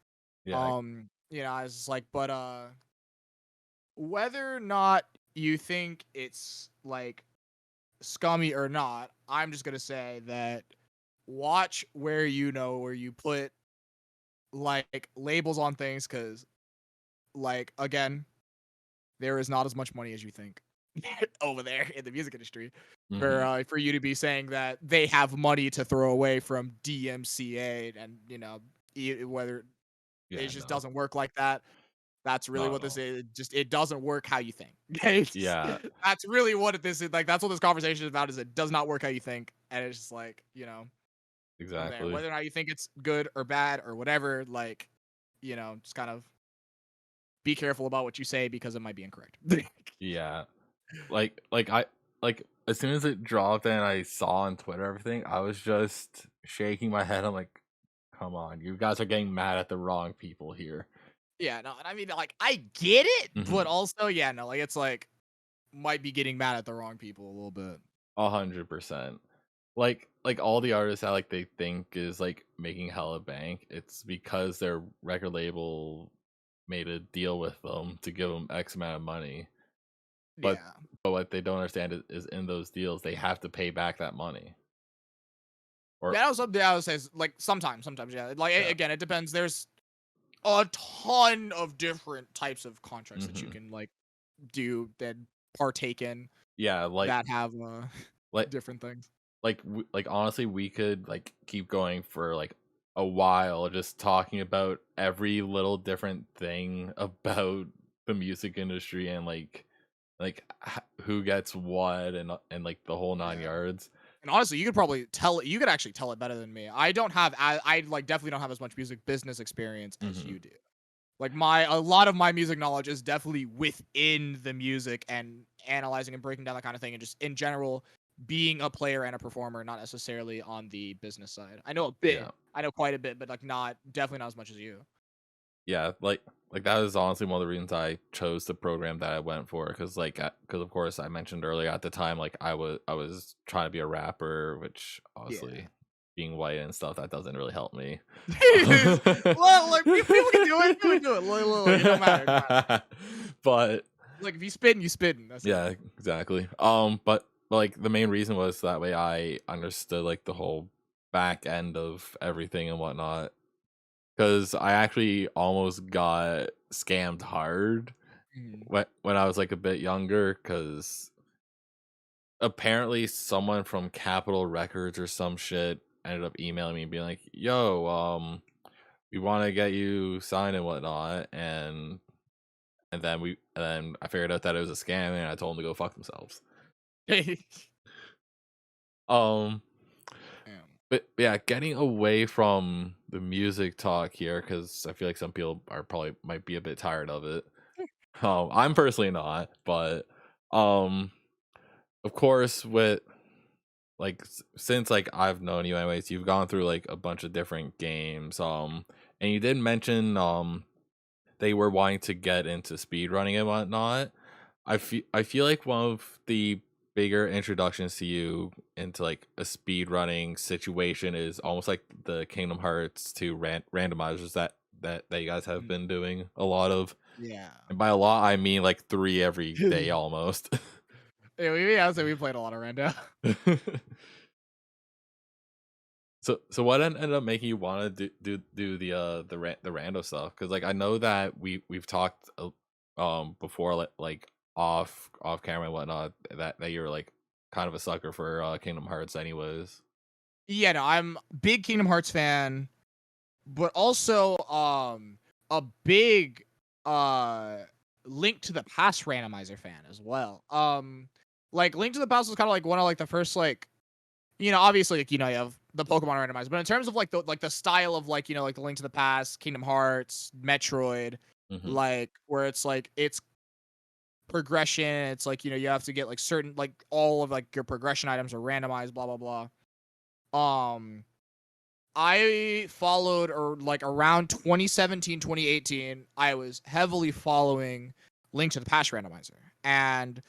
Yeah. I was just like, but whether or not you think it's like scummy or not, I'm just gonna say that watch where where you put like labels on things because like again there is not as much money as you think over there in the music industry Mhm. for you to be saying that they have money to throw away from DMCA and whether it Yeah. just No. doesn't work like that. That's really Not what at this all. is. It doesn't work how you think. Yeah. That's really what this is. Like that's what this conversation is about. Is it does not work how you think, and it's just like from there. Exactly. Whether or not you think it's good or bad or whatever, like just kind of be careful about what you say because it might be incorrect. Yeah. Like as soon as it dropped and I saw on Twitter everything, I was just shaking my head. I'm like, come on, you guys are getting mad at the wrong people here. Yeah, no, and I mean, like, I get it, but Mhm. also, yeah, no, like, it's like might be getting mad at the wrong people a little bit. 100%. Like all the artists that like they think is like making hella bank, it's because their record label made a deal with them to give them X amount of money. But Yeah, what they don't understand is in those deals they have to pay back that money. Or that was something I would say. Like sometimes, yeah. Like yeah. again, it depends. There's a ton of different types of contracts that you Mhm. can like do that partake in Yeah, that have like different things. like honestly we could like keep going for like a while just talking about every little different thing about the music industry and who gets what and like the whole nine Yeah. yards. And honestly, you could probably tell it. You could actually tell it better than me. I don't have. I like definitely don't have as much music business experience as Mhm. you do. Like a lot of my music knowledge is definitely within the music and analyzing and breaking down that kind of thing, and just in general being a player and a performer, not necessarily on the business side. I know a bit. Yeah. I know quite a bit, but like not definitely not as much as you. Yeah, like that is honestly one of the reasons I chose the program that I went for, because because of course I mentioned earlier at the time like I was trying to be a rapper, which Yeah. obviously being white and stuff that doesn't really help me. Well, like people can do it. People can do it. Look, it don't matter. It don't matter. But Like if you spitting, you spitting. That's it. yeah, exactly. But like the main reason was that way I understood like the whole back end of everything and whatnot. Because I actually almost got scammed hard Mhm. when I was like a bit younger. Because apparently someone from Capitol Records or some shit ended up emailing me and being like, "Yo, we want to get you signed and whatnot," and then I figured out that it was a scam, and I told them to go fuck themselves. Um, Damn. but yeah, getting away from the music talk here, because I feel like some people are probably might be a bit tired of it. I'm personally not, but um, of course, with like since like I've known you anyways, you've gone through like a bunch of different games. And you did mention they were wanting to get into speedrunning and whatnot. I feel like one of the bigger introductions to you into like a speedrunning situation is almost like the Kingdom Hearts 2 randomizers that you guys have Mhm. been doing a lot of. Yeah. And by a lot, I mean like 3 every day almost. Yeah, I would say we played a lot of Rando. So what ended up making you want to do the rando stuff? Because like I know that we've talked before like off camera and whatnot that you're like kind of a sucker for Kingdom Hearts, anyways. Yeah, no, I'm big Kingdom Hearts fan, but also a big uh Link to the Past randomizer fan as well. Like Link to the Past was kind of like one of like the first like, obviously like you have the Pokemon randomizer, but in terms of like the style of like like the Link to the Past, Kingdom Hearts, Metroid, Hmm. like where it's like it's progression, it's like you have to get like certain like all of like your progression items are randomized, blah blah blah. I followed or like around 2017, 2018, I was heavily following Link to the Past randomizer. And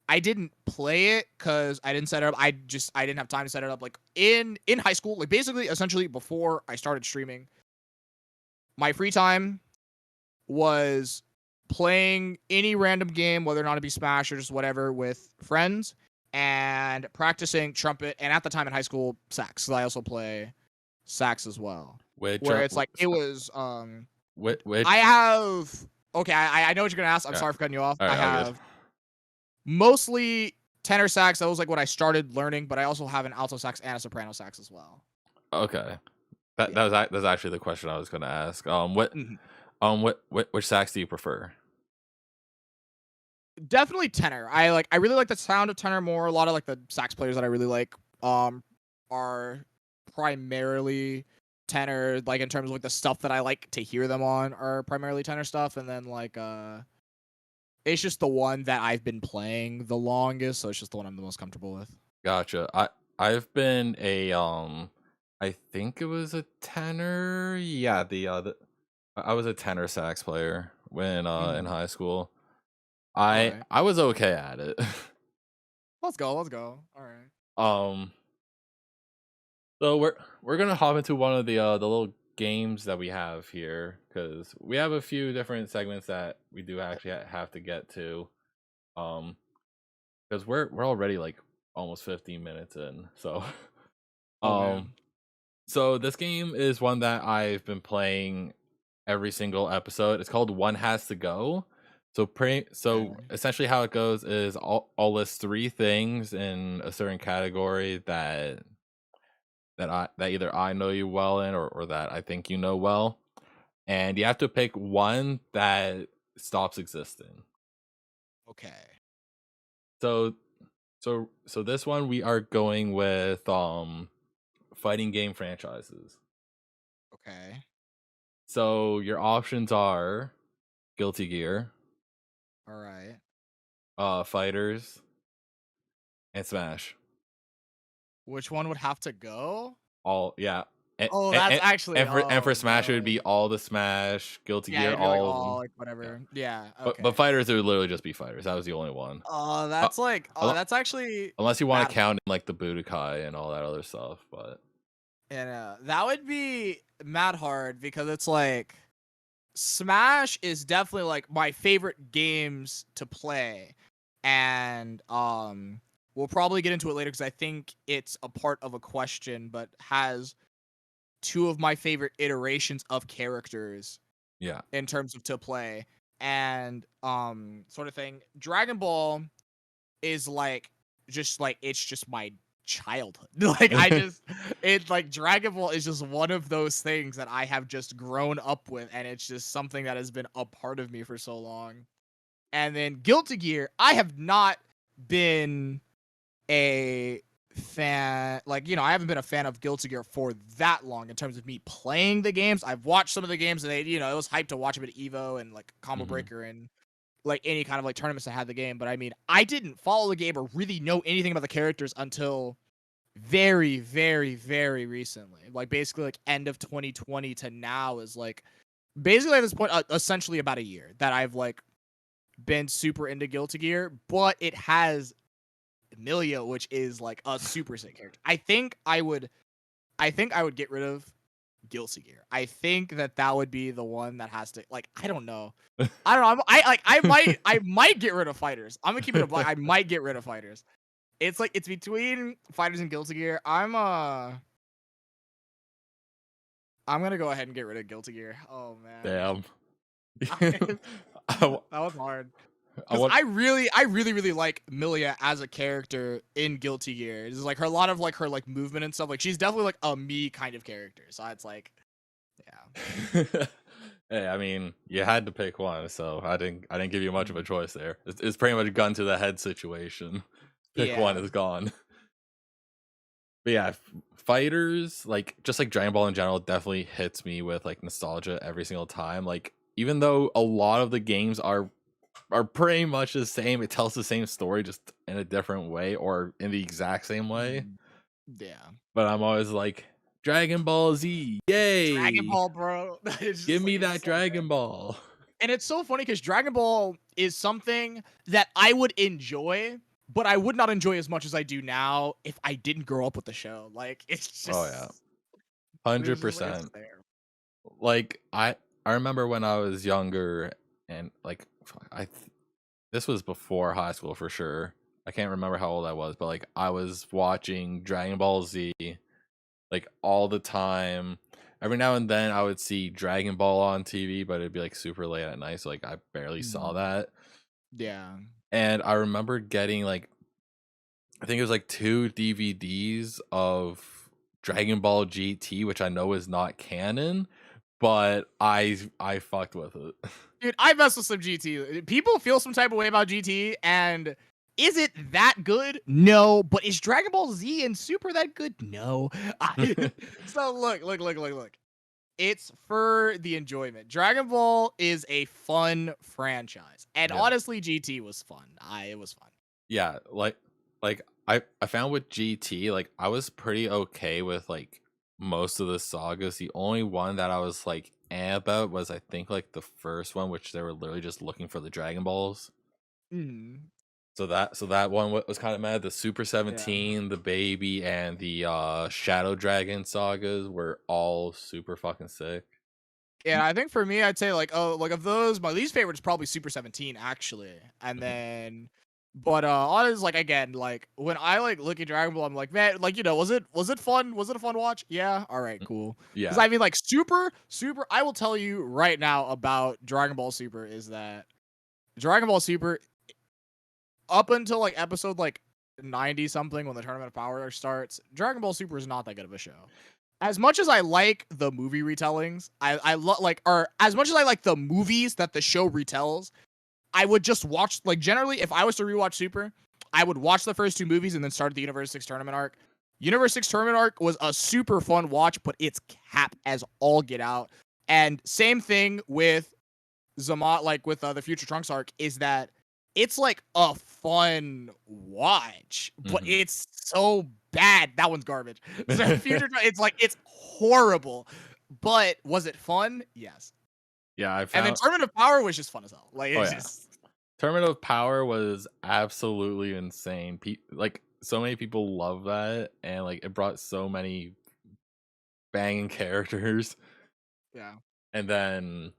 I didn't play it because I didn't set it up. I didn't have time to set it up. Like in high school, like basically essentially before I started streaming, my free time was playing any random game, whether or not it be Smash or just whatever, with friends and practicing trumpet. And at the time in high school, sax. So I also play sax as well. Which Where it's like it was which I have okay, I know what you're gonna ask. I'm yeah. sorry for cutting you off. All I right, all good. have mostly tenor sax. That was like what I started learning, but I also have an alto sax and a soprano sax as well. Okay, Yeah. that's actually the question I was gonna ask. Mhm. Which sax do you prefer? Definitely tenor. I really like the sound of tenor more. A lot of like the sax players that I really like are primarily tenor, like in terms of like the stuff that I like to hear them on are primarily tenor stuff, and then like it's just the one that I've been playing the longest, so it's just the one I'm the most comfortable with. Gotcha. I've been a I think it was a tenor. Yeah, I was a tenor sax player when in Mhm. high school. All I right. I was okay at it. Let's go. Let's go. All right. um so we're gonna hop into one of the little games that we have here because we have a few different segments that we do actually have to get to. Um because we're already like almost 15 minutes in. So Oh um man. so this game is one that I've been playing every single episode. It's called One Has to Go. So Okay. essentially how it goes is I'll list three things in a certain category that either I know you well in or that I think you know well. And you have to pick one that stops existing. Okay. So so this one we are going with fighting game franchises. Okay. So your options are Guilty Gear, All right. Fighters, and Smash. Which one would have to go? All yeah. And, Oh, that's and, actually. and for Oh Smash it would no. be all the Smash, Guilty Yeah, Gear, it'd be like all of all them. like Yeah. whatever. Yeah. But Okay. Fighters it would literally just be Fighters. That was the only one. Oh, Uh, that's like. Oh, unle- that's actually unless you want mad to hard. count in like the Budokai and all that other stuff, but And that would be mad hard because it's like Smash is definitely like my favorite games to play, and we'll probably get into it later because I think it's a part of a question, but has two of my favorite iterations of characters yeah. in terms of to play and sort of thing. Dragon Ball is like just like it's just my childhood. Like it's like Dragon Ball is just one of those things that I have just grown up with, and it's just something that has been a part of me for so long. And then Guilty Gear, I have not been a fan, like, I haven't been a fan of Guilty Gear for that long in terms of me playing the games. I've watched some of the games and it was hyped to watch a bit of Evo and like Combo Hmm. Breaker and like any kind of like tournaments that had the game. But I mean, I didn't follow the game or really know anything about the characters until very, very, very recently. Like basically like end of 2020 to now is like basically at this point, essentially about a year that I've like been super into Guilty Gear, but it has Emilia, which is like a super sick character. I think I would get rid of Guilty Gear. I think that would be the one that has to like I don't know. I don't know. I might get rid of Fighters. I'm gonna keep it a black. I might get rid of Fighters. It's like it's between Fighters and Guilty Gear. I'm gonna go ahead and get rid of Guilty Gear. Oh man, Damn. that I, w- was hard. I Because want. I really like Milia as a character in Guilty Gear. It's like her a lot of like her like movement and stuff. Like she's definitely like a me kind of character. So it's like, yeah. Hey, I mean, you had to pick one, so I didn't give you much of a Mhm. choice there. It's pretty much a gun to the head situation. Pick one Yeah. is gone. But yeah, fighters like just like Dragon Ball in general definitely hits me with like nostalgia every single time. Like even though a lot of the games are pretty much the same, it tells the same story just in a different way or in the exact same way. Mhm. Yeah. But I'm always like Dragon Ball Z, Dragon yay! Ball, bro. It's Give just like me it's that so good. Dragon Ball. And it's so funny because Dragon Ball is something that I would enjoy, but I would not enjoy as much as I do now if I didn't grow up with the show. Like it's Oh yeah, just it's 100%. just there. Like I remember when I was younger and like this was before high school for sure. I can't remember how old I was, but like I was watching Dragon Ball Z like all the time. Every now and then I would see Dragon Ball on TV, but it'd be like super late at night, so like I barely saw Mhm. that. Yeah. And I remember getting like I think it was like 2 DVDs of Dragon Ball GT, which I know is not canon, but I fucked with it. Dude, I mess with some GT. People feel some type of way about GT, and is it that good? No. But is Dragon Ball Z and Super that good? No. So look. It's for the enjoyment. Dragon Ball is a fun franchise, and Yeah. honestly, GT was fun. It was fun. Yeah, like I found with GT, like I was pretty okay with like most of the sagas. The only one that I was like about was I think like the first one, which they were literally just looking for the Dragon Balls. Mhm. So that one was kind of mad. The Super Yeah. 17, the Baby, and the Shadow Dragon sagas were all super fucking sick. Yeah, I think for me, I'd say like, oh, like of those, my least favorite is probably Super 17 actually, and Mhm. then, but honestly, like again, like when I like look at Dragon Ball, I'm like, man, like was it fun? Was it a fun watch? Yeah, all right, Mm, cool. Because yeah. I mean, like Super, I will tell you right now about Dragon Ball Super is that Dragon Ball Super up until like episode like 90 something when the Tournament of Power starts, Dragon Ball Super is not that good of a show. As much as I like the movie retellings, like or as much as I like the movies that the show retells, I would just watch like generally if I was to rewatch Super, I would watch the first two movies and then start the Universe 6 tournament arc. Universe 6 tournament arc was a super fun watch, but it's cap as all get out. And same thing with Zamat, like with the Future Trunks arc, is that it's like a fun watch, but Mhm. it's so bad. That one's garbage. So it's like it's horrible. But was it fun? Yes. Yeah, I And then found. Tournament of Power was just fun as hell. Like Oh it's yeah. just Tournament of Power was absolutely insane. Like so many people love that, and like it brought so many banging characters. yeah. And then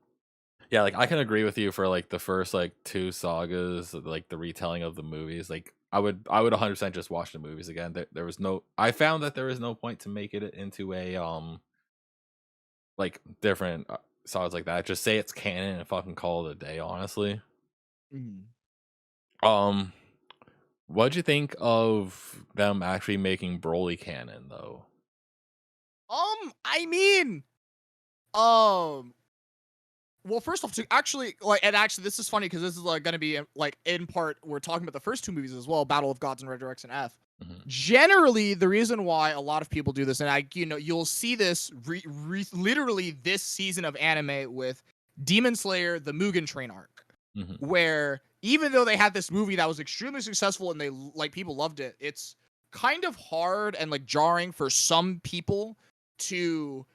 yeah, like I can agree with you for like the first like two sagas, like the retelling of the movies. Like I would 100% just watch the movies again. There was no. I found that there was no point to make it into a like different sagas like that. Just say it's canon and fucking call it a day. Honestly, Mhm. um. What'd you think of them actually making Broly canon though? I mean, um, well, first off, to actually like, and actually, this is funny because this is like going to be like in part we're talking about the first two movies as well, Battle of Gods and Resurrection F. Mhm. Generally, the reason why a lot of people do this, and you'll see this literally this season of anime with Demon Slayer, the Mugen Train arc, Mhm. where even though they had this movie that was extremely successful and they like people loved it, it's kind of hard and like jarring for some people to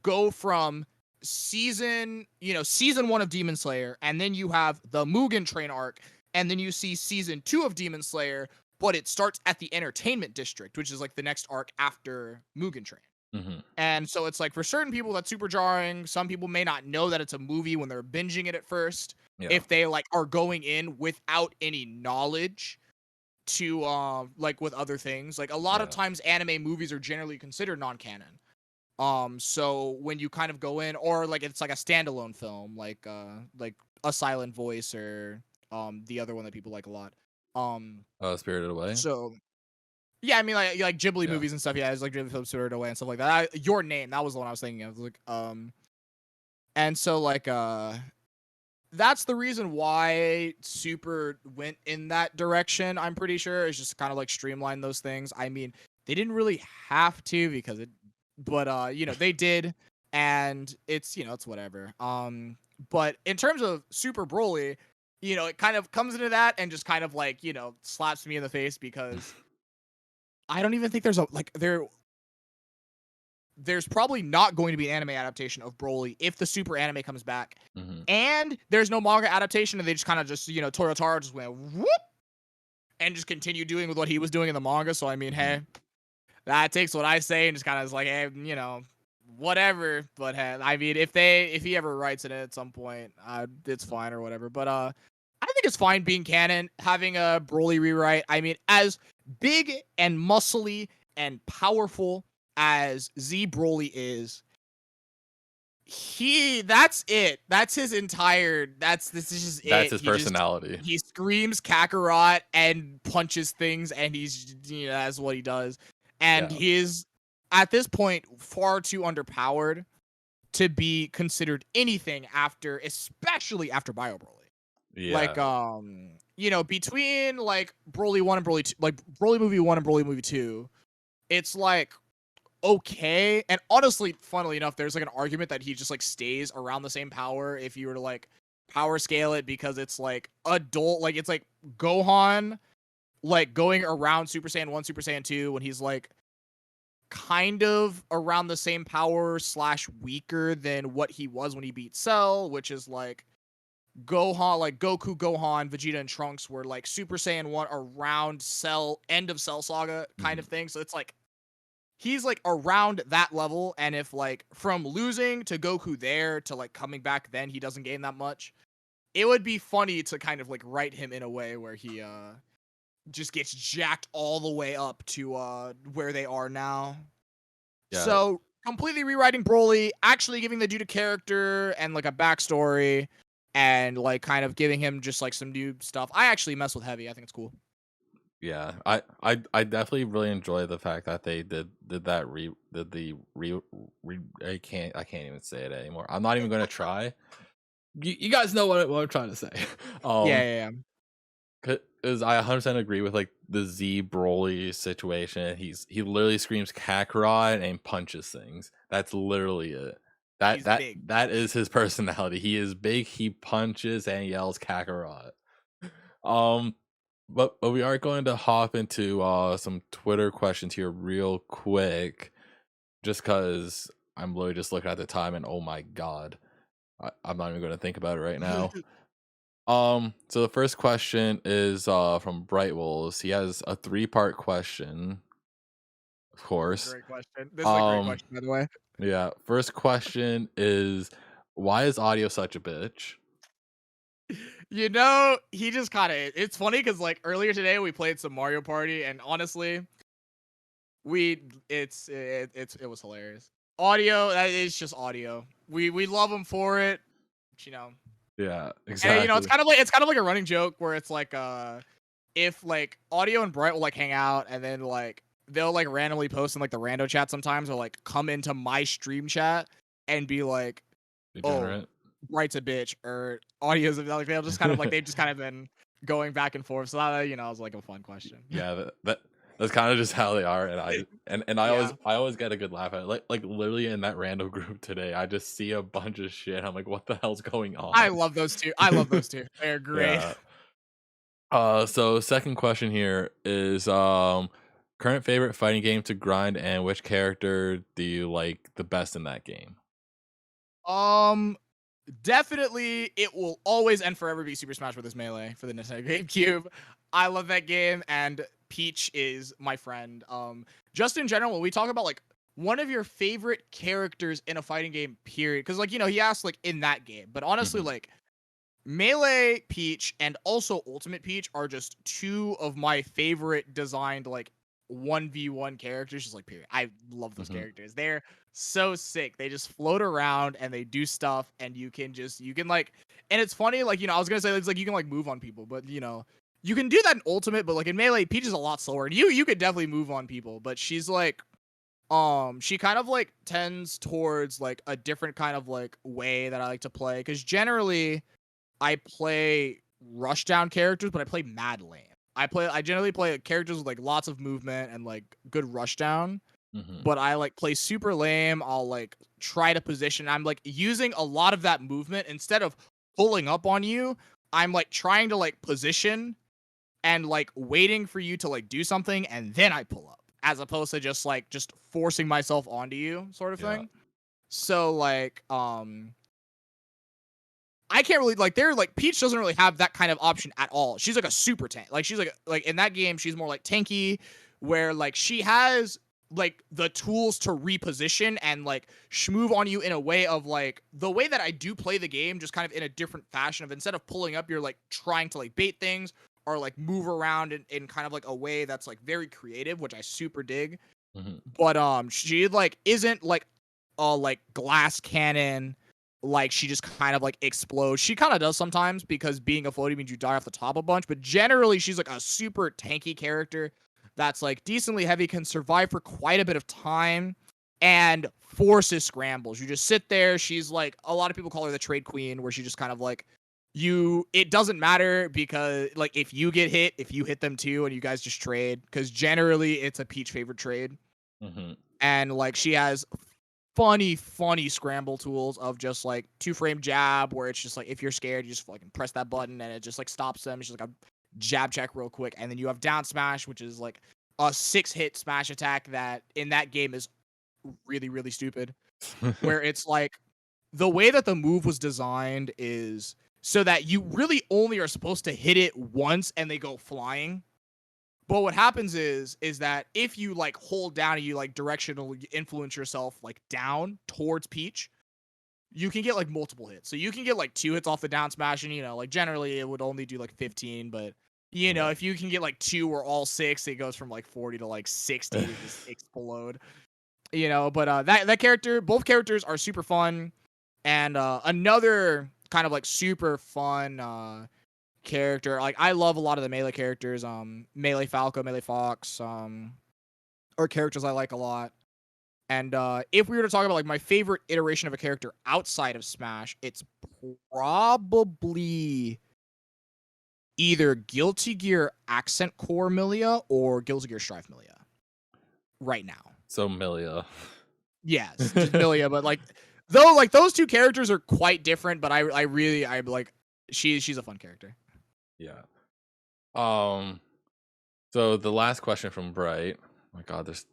go from season one of Demon Slayer, and then you have the Mugen Train arc, and then you see season two of Demon Slayer, but it starts at the Entertainment District, which is like the next arc after Mugen Train. Mhm. And so it's like for certain people that's super jarring. Some people may not know that it's a movie when they're binging it at first. Yeah. If they like are going in without any knowledge to like with other things. Like a lot of Yeah. times anime movies are generally considered non-canon. So when you kind of go in, or like it's like a standalone film, like A Silent Voice, or the other one that people like a lot. Spirited Away. So yeah, I mean like Ghibli Yeah. movies and stuff. Yeah, it's like Ghibli film, Spirited Away and stuff like that. Your Name, that was the one I was thinking of. Like and so like that's the reason why Super went in that direction. I'm pretty sure it's just kind of like streamline those things. I mean, they didn't really have to because it, but you know, they did, and it's, you know, it's whatever. But in terms of Super Broly, you know, it kind of comes into that and just kind of like, you know, slaps me in the face because I don't even think there's a like there's probably not going to be an anime adaptation of Broly if the Super anime comes back. Mm-hmm. And there's no manga adaptation, and they just kind of just, you know, Toyotaro just went whoop and just continued doing with what he was doing in the manga. So I mean, hey, that takes what I say and just kind of is like, hey, you know, whatever. But hey, I mean, if he ever writes it at some point, it's fine or whatever. But I think it's fine being canon, having a Broly rewrite. I mean, as big and muscly and powerful as Z Broly is, that's it. That's his entire, this is just That's it. his personality. He screams Kakarot and punches things, and he's, you know, that's what he does. And Yeah. he is at this point far too underpowered to be considered anything after, especially after Bio Broly. Yeah. Like you know, between like Broly 1 and Broly 2, like Broly movie 1 and Broly movie 2, it's like okay. And honestly, funnily enough, there's like an argument that he just like stays around the same power if you were to like power scale it, because it's like adult, like it's like Gohan like going around Super Saiyan 1, Super Saiyan 2 when he's like kind of around the same power slash weaker than what he was when he beat Cell, which is like Gohan, like Goku, Gohan, Vegeta, and Trunks were like Super Saiyan 1 around Cell, end of Cell Saga kind of thing. So it's like he's like around that level, and if like from losing to Goku there to like coming back, then he doesn't gain that much. It would be funny to kind of like write him in a way where he just gets jacked all the way up to where they are now. Yeah. So completely rewriting Broly, actually giving the dude a character and like a backstory, and like kind of giving him just like some new stuff. I actually mess with Heavy. I think it's cool. Yeah, I definitely really enjoy the fact that they did that I can't even say it anymore. I'm not even gonna try. You guys know what I'm trying to say. Yeah. Because I 100% agree with like the Z Broly situation. He literally screams Kakarot and punches things. That's literally it. That is his personality. He is big. He punches and yells Kakarot. But we are going to hop into some Twitter questions here real quick, just because I'm literally just looking at the time and oh my god, I'm not even going to think about it right now. So the first question is from Bright Wolves. He has a 3-part question, of course. Great question. This is a great question, by the way. Yeah. First question is, why is audio such a bitch? You know, he just kind of, it's funny because like earlier today we played some Mario Party, and honestly, it was hilarious. Audio, that is just audio. We love him for it, you know. Yeah, exactly. And you know, it's kind of like a running joke where it's like if like Audio and Bright will like hang out, and then like they'll like randomly post in like the rando chat sometimes, or like come into my stream chat and be like, Degenerate. "Oh, Bright's a bitch," or Audio's like, they'll just kind of like, they've just kind of been going back and forth. So that, you know, was like a fun question. Yeah, that's kind of just how they are, and I Yeah. always get a good laugh at it. Like literally in that random group today, I just see a bunch of shit. I'm like, what the hell's going on? I love those two. They're great. Yeah. So second question here is current favorite fighting game to grind, and which character do you like the best in that game? Definitely, it will always and forever be Super Smash Bros. Melee for the Nintendo GameCube. I love that game, and Peach is my friend. Just in general, when we talk about like one of your favorite characters in a fighting game, period, because like, you know, he asked like in that game, but honestly, like Melee Peach and also Ultimate Peach are just two of my favorite designed like 1v1 characters, just like period. I love those Mhm. characters. They're so sick. They just float around and they do stuff, and you can like, and it's funny, like, I was gonna say it's like you can like move on people, but you can do that in Ultimate, but like in Melee, Peach is a lot slower. And you could definitely move on people, but she's like, she kind of like tends towards like a different kind of like way that I like to play, because generally I play rushdown characters, but I play mad lane. I generally play characters with like lots of movement and like good rushdown, Mhm. but I like play super lame. I'll like try to position. I'm like using a lot of that movement instead of pulling up on you. I'm like trying to like position and like waiting for you to like do something, and then I pull up, as opposed to just forcing myself onto you, sort of Yeah. thing. So like I can't really like they're like Peach doesn't really have that kind of option at all. She's like a super tank. Like she's like in that game she's more like tanky, where like she has like the tools to reposition and like schmoove on you in a way of like the way that I do play the game, just kind of in a different fashion of instead of pulling up, you're like trying to like bait things or like move around in kind of like a way that's like very creative, which I super dig. Mhm. But she like isn't like a like glass cannon, like she just kind of like explodes. She kind of does sometimes, because being a floaty means you die off the top a bunch, but generally she's like a super tanky character that's like decently heavy, can survive for quite a bit of time, and forces scrambles. You just sit there. She's like, a lot of people call her the trade queen, where she just kind of like, it doesn't matter, because like if you get hit, if you hit them too, and you guys just trade, because generally it's a Peach favorite trade. Mhm. And like she has funny scramble tools of just like 2-frame jab, where it's just like if you're scared, you just fucking press that button and it just like stops them. It's just like a jab check real quick. And then you have down smash, which is like a 6-hit smash attack that in that game is really stupid, where it's like the way that the move was designed is so that you really only are supposed to hit it once and they go flying. But what happens is that if you like hold down and you like directionally influence yourself like down towards Peach, you can get like multiple hits. So you can get like 2 hits off the down smash, and like generally it would only do like 15, but Yeah. if you can get like 2 or all 6, it goes from like 40 to like 60 to just explode. But that character, both characters are super fun. And another kind of like super fun character, like I love a lot of the melee characters, Melee Falco, Melee Fox, are characters I like a lot. And if we were to talk about like my favorite iteration of a character outside of Smash, it's probably either Guilty Gear Accent Core Milia or Guilty Gear Strife Milia right now. So Milia. Yes, just Milia, but like though like those two characters are quite different, but I really I like she's a fun character. Yeah. Um. So the last question from Bright. Oh my God, there's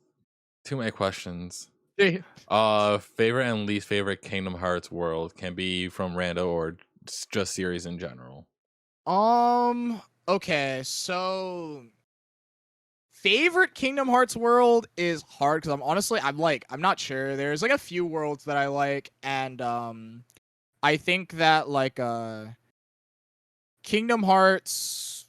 too many questions. Favorite and least favorite Kingdom Hearts world, can be from Rando or just series in general. Okay, so favorite Kingdom Hearts world is hard, because I'm not sure. There's like a few worlds that I like, and I think that like Kingdom Hearts,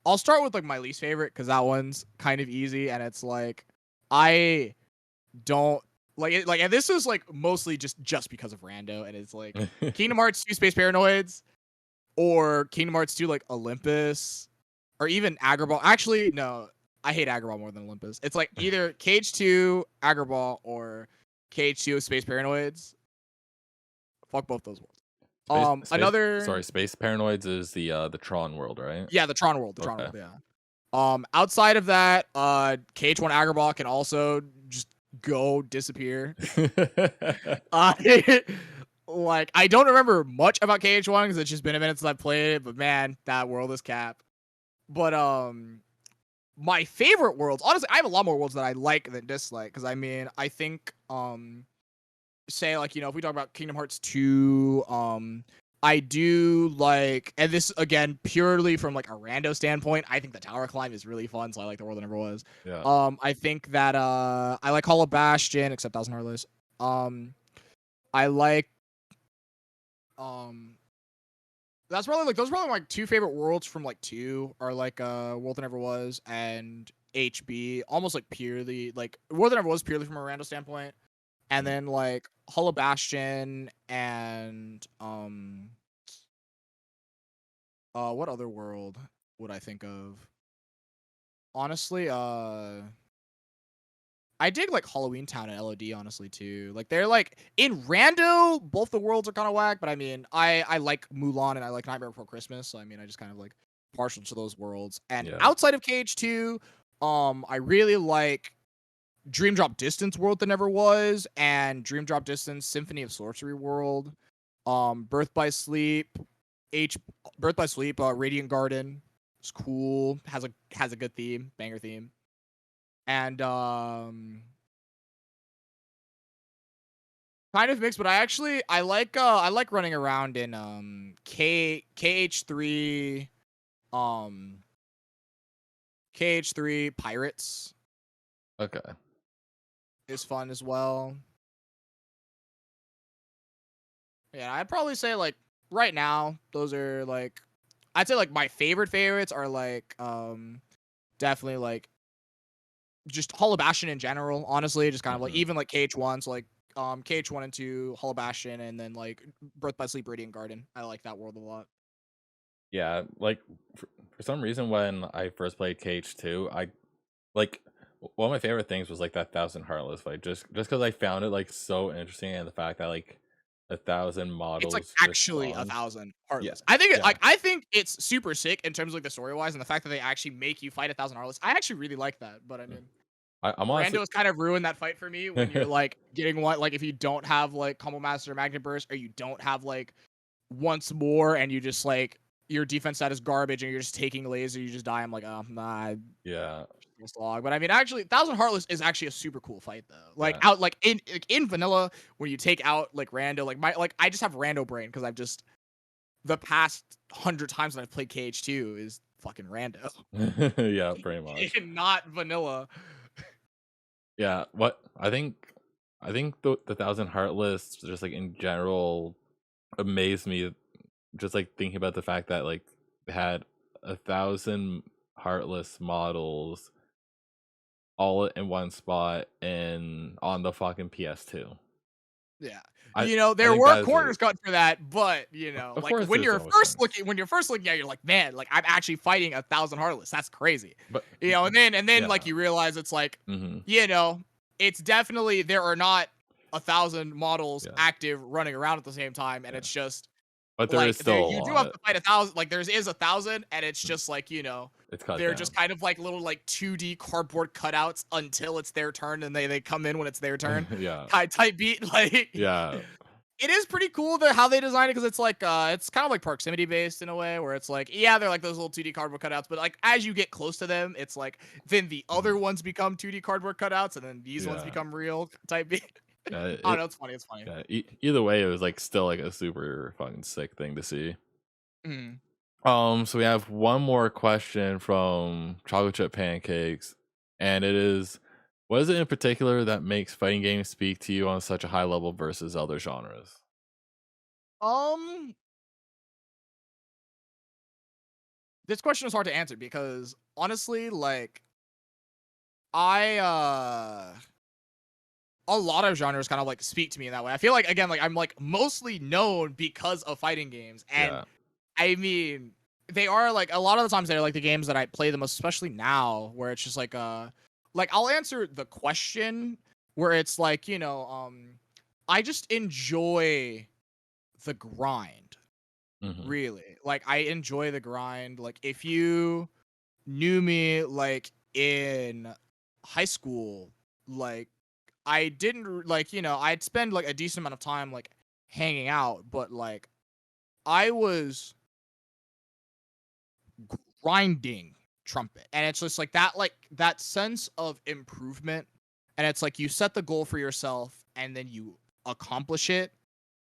I'll start with like my least favorite, because that one's kind of easy, and it's like I don't like it, like, and this is like mostly just because of Rando, and it's like Kingdom Hearts 2 Space Paranoids, or Kingdom Hearts 2 like Olympus, or even Agrabah. Actually, no, I hate Agrabah more than Olympus. It's like either Cage 2 Agrabah or Cage 2 Space Paranoids. Fuck both those worlds. Another, Space Paranoids is the Tron world, right? yeah, the Tron world, Okay. yeah. Outside of that, Cage 1 Agrabah can also just go disappear. Uh, like I don't remember much about KH1 because it's just been a minute since I played it, but man, that world is cap. But my favorite worlds, honestly, I have a lot more worlds that I like than dislike, because I mean, I think say like, if we talk about Kingdom Hearts 2, I do like, and this again purely from like a rando standpoint, I think the tower climb is really fun, so I like the world that never was. Yeah. I think that I like Hollow Bastion, except Thousand Heartless. I like that's probably like those are probably my two favorite worlds from like 2, are like World That Never Was and HB, almost like purely like War than Ever was purely from a random standpoint, and then like Hollow Bastion and what other world would I think of? Honestly, I dig like Halloween Town and LOD honestly too. Like they're like in rando, both the worlds are kind of whack, but I mean, I like Mulan and I like Nightmare Before Christmas, so I mean, I just kind of like partial to those worlds. And Yeah. outside of KH2, I really like Dream Drop Distance World that never was, and Dream Drop Distance Symphony of Sorcery World, Birth by Sleep, Birth by Sleep, Radiant Garden. It's cool. Has a good theme, banger theme. And kind of mixed, but I like running around in KH3 KH3 Pirates Okay. is fun as well. Yeah, I'd probably say like right now those are like I'd say like my favorites are like definitely like just Hollow Bastion in general, honestly, just kind of like even like KH1, so like KH1 and 2, Hollow Bastion, and then like Birth by Sleep Radiant Garden. I like that world a lot. Yeah, like for some reason when I first played KH2, I like one of my favorite things was like that 1,000 Heartless fight, just because I found it like so interesting, and the fact that like 1,000 It's like models just actually spawned. 1,000 Yeah, Heartless. I think yeah. I think it's super sick in terms of like the story wise and the fact that they actually make you fight 1,000 Heartless. I actually really like that, but I mean, I'm honestly. Rando's kind of ruined that fight for me when you're like getting one like if you don't have like Combo Master Magnet Burst or you don't have like once more and you just like your defense stat is garbage and you're just taking laser, you just die. I'm like, oh nah, Yeah, log. But I mean, actually, 1,000 Heartless is actually a super cool fight though. Like yeah. out like in vanilla when you take out like Rando, like I just have Rando brain because I've just the past 100 times that I've played KH2 is fucking Rando, Yeah, pretty much. not vanilla. Yeah, what I think the 1,000 Heartless just like in general amazed me, just like thinking about the fact that like they had 1,000 Heartless models all in one spot and on the fucking PS2. Yeah. I I There think were that is like, corners cut for that, but of like course there's so much sense. when you're first looking at it, you're like, man, like I'm actually fighting 1,000 Heartless. That's crazy. But And then like yeah. you realize it's like, Hmm. it's definitely there are not 1,000 models Yeah. active running around at the same time, and Yeah. it's just But there like is still a you do have lot. to fight 1,000. Like there is 1,000, and it's Mm. just like It's cut they're just down. kind of like little like 2D cardboard cutouts until it's their turn, and they come in when it's their turn. Yeah. Type beat like Yeah. it is pretty cool how they design it because it's like it's kind of like proximity based in a way where it's like yeah they're like those little 2D cardboard cutouts, but like as you get close to them it's like then the other Mhm. ones become 2D cardboard cutouts and then these ones Yeah. become real type beat. Yeah, Oh no, it's funny, it's funny. yeah. Either way, it was like still like a super fucking sick thing to see. Mm. So we have one more question from Chocolate Chip Pancakes, and it is, what is it in particular that makes fighting games speak to you on such a high level versus other genres? Um, this question is hard to answer because honestly, like I a lot of genres kind of like speak to me in that way. I feel like again, like I'm like mostly known because of fighting games, and Yeah. I mean they are like a lot of the times they're like the games that I play the most, especially now, where it's just like I'll answer the question where it's like I just enjoy the grind. Hmm. Really. Like I enjoy the grind. Like if you knew me like in high school, like I didn't like, I'd spend like a decent amount of time like hanging out, but like I was grinding Trumpet. And it's just like that sense of improvement. And it's like you set the goal for yourself and then you accomplish it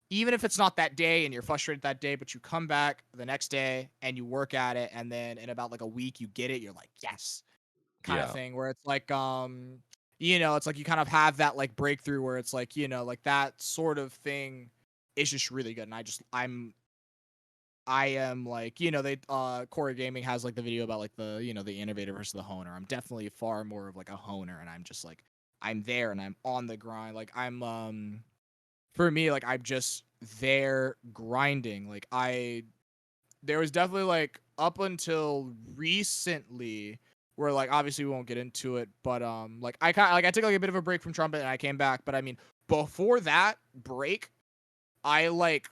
even if it's not that day and you're frustrated that day, but you come back the next day and you work at it, and then in about like a week you get it, you're like, yes, kind of Yeah. thing. Where it's like, it's like you kind of have that like breakthrough where it's like, like that sort of thing is just really good. And I'm I am like, they Core Gaming has like the video about like the innovator versus the honer. I'm definitely far more of like a honer, and I'm just like I'm there and I'm on the grind. Like I'm for me, like I'm just there grinding. Like there was definitely like up until recently where like obviously we won't get into it, but like I took like a bit of a break from Trumpet and I came back, but I mean before that break, I like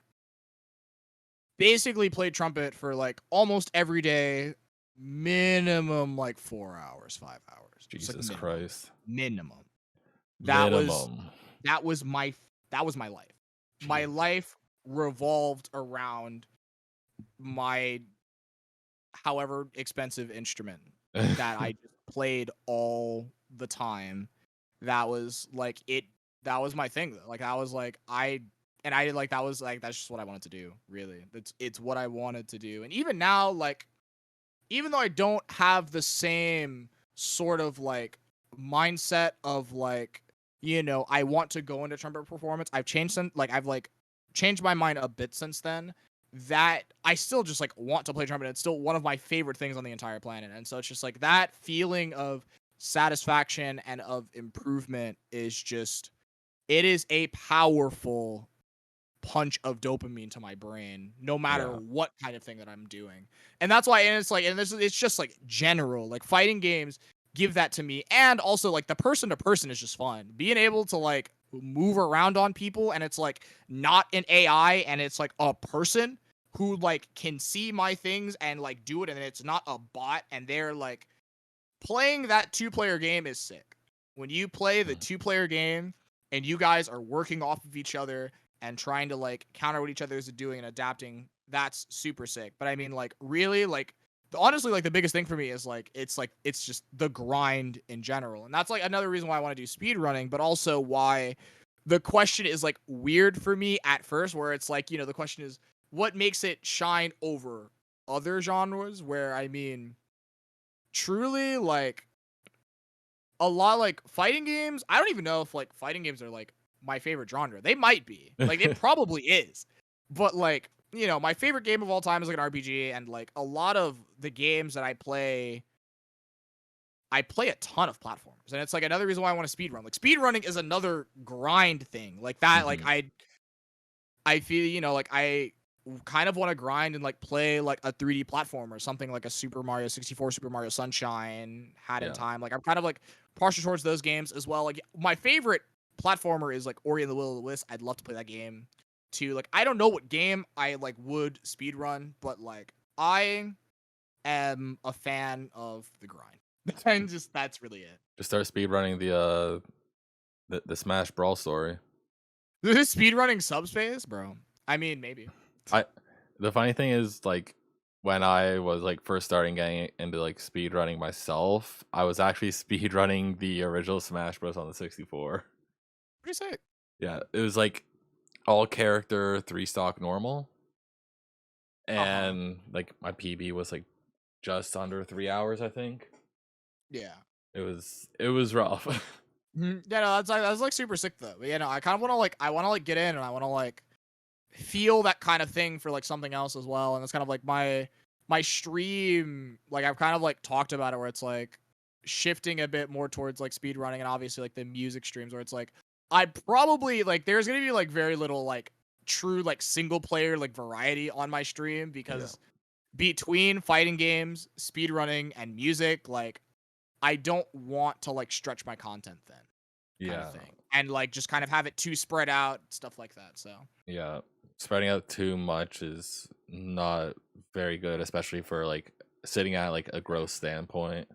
basically played Trumpet for like almost every day, minimum like 4 hours, 5 hours. Just like Jesus minimum. Christ. Minimum. That was Minimum. that was my life. My Jeez. life revolved around my however expensive instrument that I just played all the time. That was like it. That was my thing though. Like I was like I like that was like that's just what I wanted to do. Really, it's what I wanted to do. And even now, like even though I don't have the same sort of like mindset of like I want to go into trumpet performance. I've changed some like I've like changed my mind a bit since then. That I still just like want to play trumpet. It's still one of my favorite things on the entire planet. And so it's just like that feeling of satisfaction and of improvement is just it is a powerful punch of dopamine to my brain no matter Yeah. what kind of thing that I'm doing. And that's why and it's like and this is it's just like general like fighting games give that to me. And also like the person to person is just fun. Being able to like move around on people and it's like not an AI and it's like a person who like can see my things and like do it and it's not a bot and they're like playing that two-player game is sick. When you play the two-player game and you guys are working off of each other and trying to like counter what each other is doing and adapting, that's super sick. But I mean, like really, like honestly, like the biggest thing for me is like it's just the grind in general, and that's like another reason why I want to do speed running, but also why the question is like weird for me at first, where it's like the question is what makes it shine over other genres, where I mean, truly like a lot like fighting games. I don't even know if like fighting games are like my favorite genre. They might be. Like it probably is. But like, my favorite game of all time is like an RPG and like a lot of the games that I play a ton of platforms. And it's like another reason why I want to speedrun. Like speedrunning is another grind thing. Like that like Mhm. I feel, like I kind of want to grind and like play like a 3D platform or something like a Super Mario 64, Super Mario Sunshine, Hat in Yeah. Time. Like I'm kind of like partial towards those games as well. Like my favorite platformer is like Ori and the Will of the Wisp. I'd love to play that game too. Like I don't know what game I like would speed run, but like I am a fan of the grind. And just that's really it. Just start speedrunning the Smash Brawl story. This speed running subspace, bro. I mean, maybe. I the funny thing is like when I was like first starting getting into like speedrunning myself, I was actually speedrunning the original Smash Bros on the 64. Pretty sick. Yeah, it was like all character 3 stock normal, Uh-huh. and like my PB was like just under 3 hours, I think. Yeah. It was rough. Yeah, no, that's like super sick though. But, yeah, no, I kind of want to like I want to like get in and I want to like feel that kind of thing for like something else as well. And that's kind of like my stream. Like I've kind of like talked about it where it's like shifting a bit more towards like speed running and obviously like the music streams where it's like I probably like there's gonna be like very little like true like single player like variety on my stream Yeah. because between fighting games, speed running, and music, like I don't want to like stretch my content then kind of Yeah. thing. And like just kind of have it too spread out, stuff like that. So Yeah. Spreading out too much is not very good, especially for like sitting at like a growth standpoint.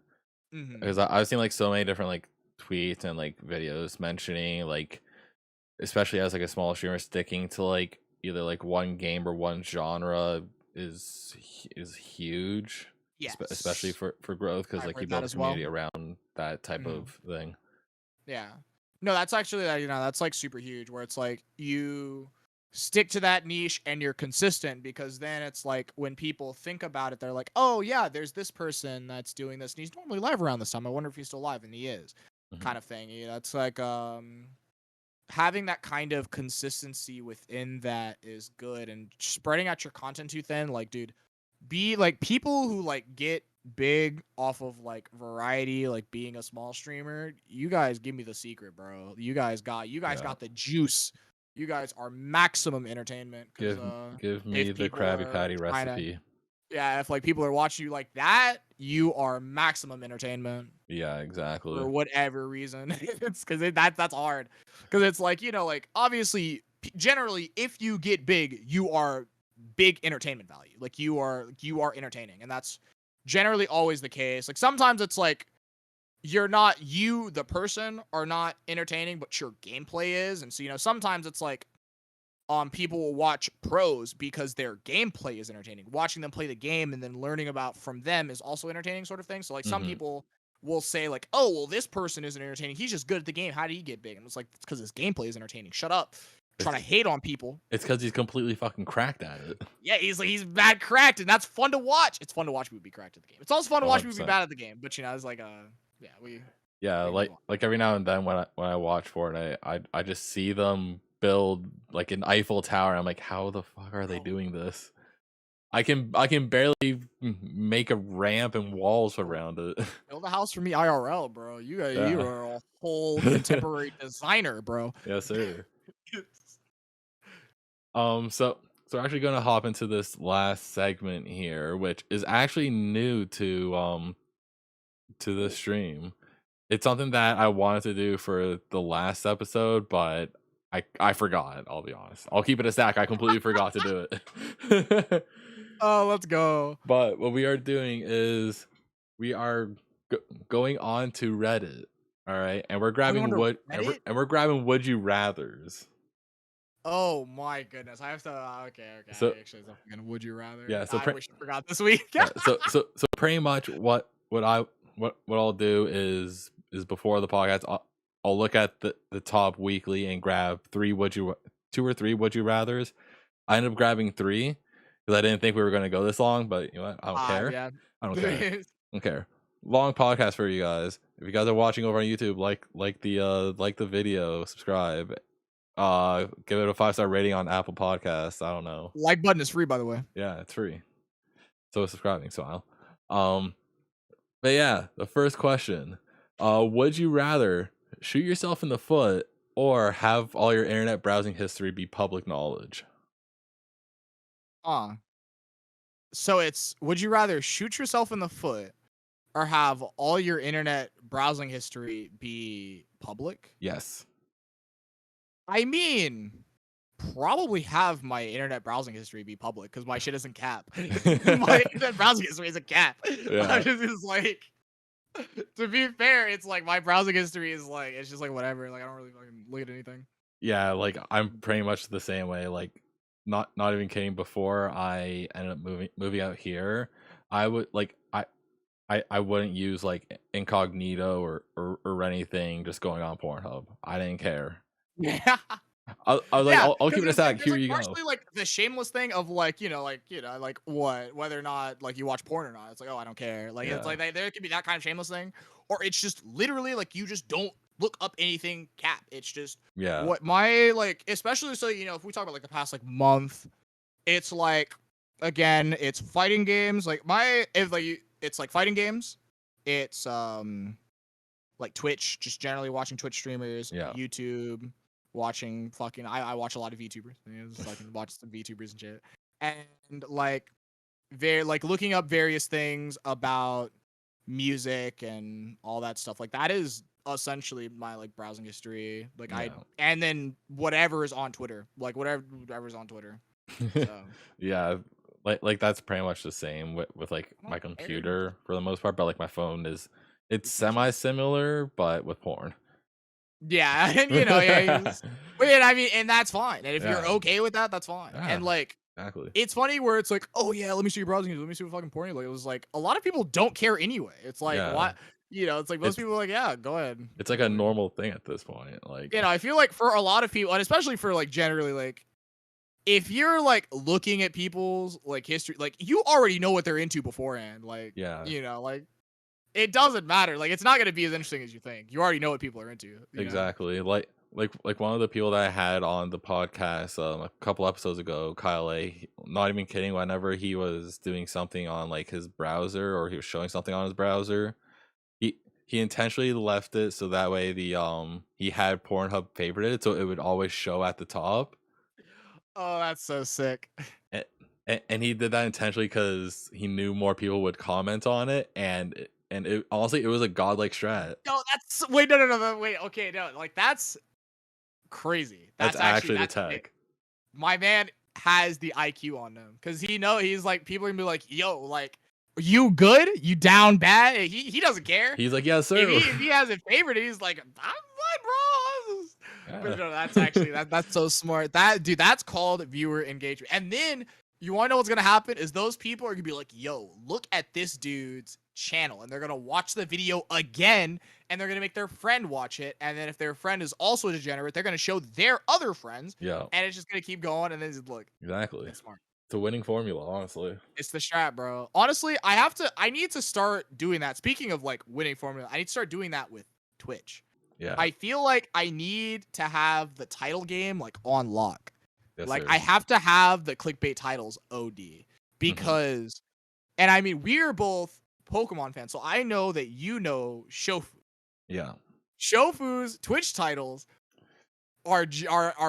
mhm. Because I've seen like so many different like tweets and like videos mentioning like, especially as like a small streamer, sticking to like either like one game or one genre is huge, especially Yes. for growth, because I've like you heard that build a as well. community around that type Mhm. of thing. Yeah. No, that's actually that's like super huge where it's like you stick to that niche and you're consistent because then it's like when people think about it, they're like, oh yeah, there's this person that's doing this and he's normally live around this time. I wonder if he's still live and he is Mhm. kind of thing. It's like having that kind of consistency within that is good, and spreading out your content too thin, like, dude, be like people who like get big off of like variety, like being a small streamer. You guys give me the secret, bro. You guys got Yeah. the juice. You guys are maximum entertainment, because Give me if the people Krabby are Patty trying to, recipe. yeah, if like people are watching you like that, you are maximum entertainment Yeah, exactly. for whatever reason. It's because that's hard. Because it's like, like obviously, generally, if you get big, you are big entertainment value. Like you are entertaining, and that's generally always the case. Like sometimes it's like you the person are not entertaining, but your gameplay is, and so sometimes it's like people will watch pros because their gameplay is entertaining. Watching them play the game and then learning about from them is also entertaining, sort of thing. So like some Hmm. people will say like, oh well, this person isn't entertaining. He's just good at the game. How did he get big? And it's like, it's because his gameplay is entertaining. Shut up. Trying to hate on people. It's because he's completely fucking cracked at it. Yeah, he's bad cracked, and that's fun to watch. It's fun to watch people be cracked at the game. It's also fun to watch people be 100%. bad at the game. But it's like yeah, Yeah, we move on. like every now and then when I watch Fortnite, I just see them build like an Eiffel Tower. I'm like, how the fuck are they doing this? I can barely make a ramp and walls around it. Build a house for me IRL, bro. You Yeah. are a whole contemporary designer, bro. Yes, sir. So we're actually gonna hop into this last segment here, which is actually new to the stream. It's something that I wanted to do for the last episode, but I forgot. I'll be honest. I'll keep it a stack. I completely forgot to do it. Oh, let's go. But what we are doing is we are going on to Reddit. All right, and we're grabbing Reddit? and we're grabbing would you rather's. Oh my goodness. I have to okay. So I actually have to would you rather? yeah, so I wish I forgot this week. yeah, so pretty much what I'll do is before the podcast I'll look at the top weekly and grab two or three would you rather's. I ended up grabbing 3 because I didn't think we were going to go this long, but you know what? I don't care. Yeah. I don't care. I don't care. Long podcast for you guys. If you guys are watching over on YouTube, like the video, subscribe. Give it a 5-star rating on Apple Podcasts. I don't know. Like button is free, by the way. Yeah, it's free. So is subscribing, so but yeah, the first question. Would you rather shoot yourself in the foot or have all your internet browsing history be public knowledge? So it's, would you rather shoot yourself in the foot or have all your internet browsing history be public? Yes. I mean, probably have my internet browsing history be public because my shit isn't cap. My internet browsing history isn't cap. Yeah. I'm just like, to be fair, it's like my browsing history is like, it's just like whatever. Like I don't really fucking look at anything. Yeah, like I'm pretty much the same way. Like not even kidding. Before I ended up moving out here, I would like I wouldn't use like incognito or anything. Just going on Pornhub. I didn't care. Yeah. I was like, Yeah, I'll keep it a stack. there's, Here like, you go. partially, like the shameless thing of like like what, whether or not like you watch porn or not. It's like, oh, I don't care. Like it's Yeah. like there could be that kind of shameless thing, or it's just literally like you just don't look up anything cap. It's just Yeah. what my like, especially so if we talk about like the past like month, it's like again it's fighting games. Like it's like fighting games. It's like Twitch, just generally watching Twitch streamers, Yeah. YouTube. Watching fucking I watch a lot of VTubers. Just fucking watch some VTubers and shit. And like looking up various things about music and all that stuff. Like that is essentially my like browsing history. Like and then whatever is on Twitter. Like whatever's on Twitter. So. Yeah. Like that's pretty much the same with like my computer for the most part, but like my phone it's semi similar but with porn. Yeah, and yeah, but I mean, and that's fine. And if you're Yeah. okay with that, that's fine. Yeah, And like, exactly. it's funny where it's like, oh yeah, let me see your browsing. Let me see what fucking porn you like. It was like a lot of people don't care anyway. It's like Yeah. what it's like most people are like, yeah, go ahead. It's like a normal thing at this point. Like I feel like for a lot of people, and especially for like generally like, if you're like looking at people's like history, like you already know what they're into beforehand. Like yeah. like it doesn't matter. Like, it's not gonna be as interesting as you think. You already know what people are into. You know? Exactly. Like one of the people that I had on the podcast a couple episodes ago, Kyle A. Not even kidding. Whenever he was doing something on like his browser or he was showing something on his browser, he intentionally left it so that way he had Pornhub favorited, so it would always show at the top. Oh, that's so sick. And he did that intentionally because he knew more people would comment on it, and it honestly it was a godlike strat. No, that's wait, no, wait, okay, no, like that's crazy. That's actually the that's tech. my man has the IQ on him because he's like people are gonna be like, yo, like you good? You down bad? He doesn't care. He's like, yes, sir. If he has a favorite, he's like, I'm fine, bro. Yeah. But no, that's actually that's so smart. That's called viewer engagement. And then you want to know what's gonna happen is those people are gonna be like, yo, look at this dude's channel, and they're gonna watch the video again, and they're gonna make their friend watch it, and then if their friend is also a degenerate, they're gonna show their other friends, Yeah, and it's just gonna keep going, and then just look. exactly. It's smart. It's a winning formula, honestly. It's the strat, bro. Honestly, I need to start doing that. Speaking of like winning formula, I need to start doing that with Twitch. Yeah, I feel like I need to have the title game like on lock. yes, Like sir. I have to have the clickbait titles OD because, and I mean we're both Pokemon fans, so I know that you know Shofu. Yeah, Shofu's Twitch titles are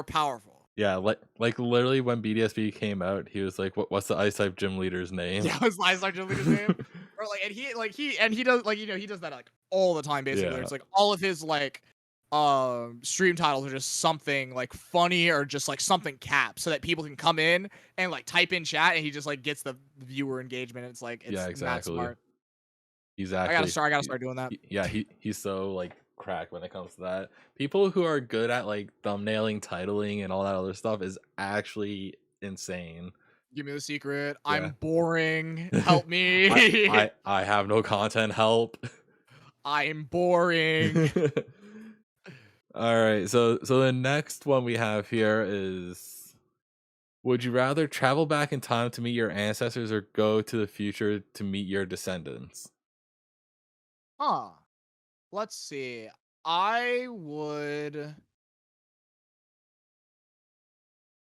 powerful. yeah. Like literally when BDSP came out, he was like, "What's the Ice Type gym leader's name?" Yeah, was Lizard his name. Or like, and he does like he does that like all the time basically. Yeah. It's like all of his like stream titles are just something like funny or just like something capped so that people can come in and like type in chat and he just like gets the viewer engagement. It's like it's Yeah, exactly. not smart. He's I actually gotta start doing that. he's so like crack when it comes to that. People who are good at like thumbnailing, titling, and all that other stuff is actually insane. Give me the secret. Yeah. I'm boring. Help me. I have no content. Help. I'm boring. All right, so the next one we have here is: would you rather travel back in time to meet your ancestors or go to the future to meet your descendants? Huh. Let's see. I would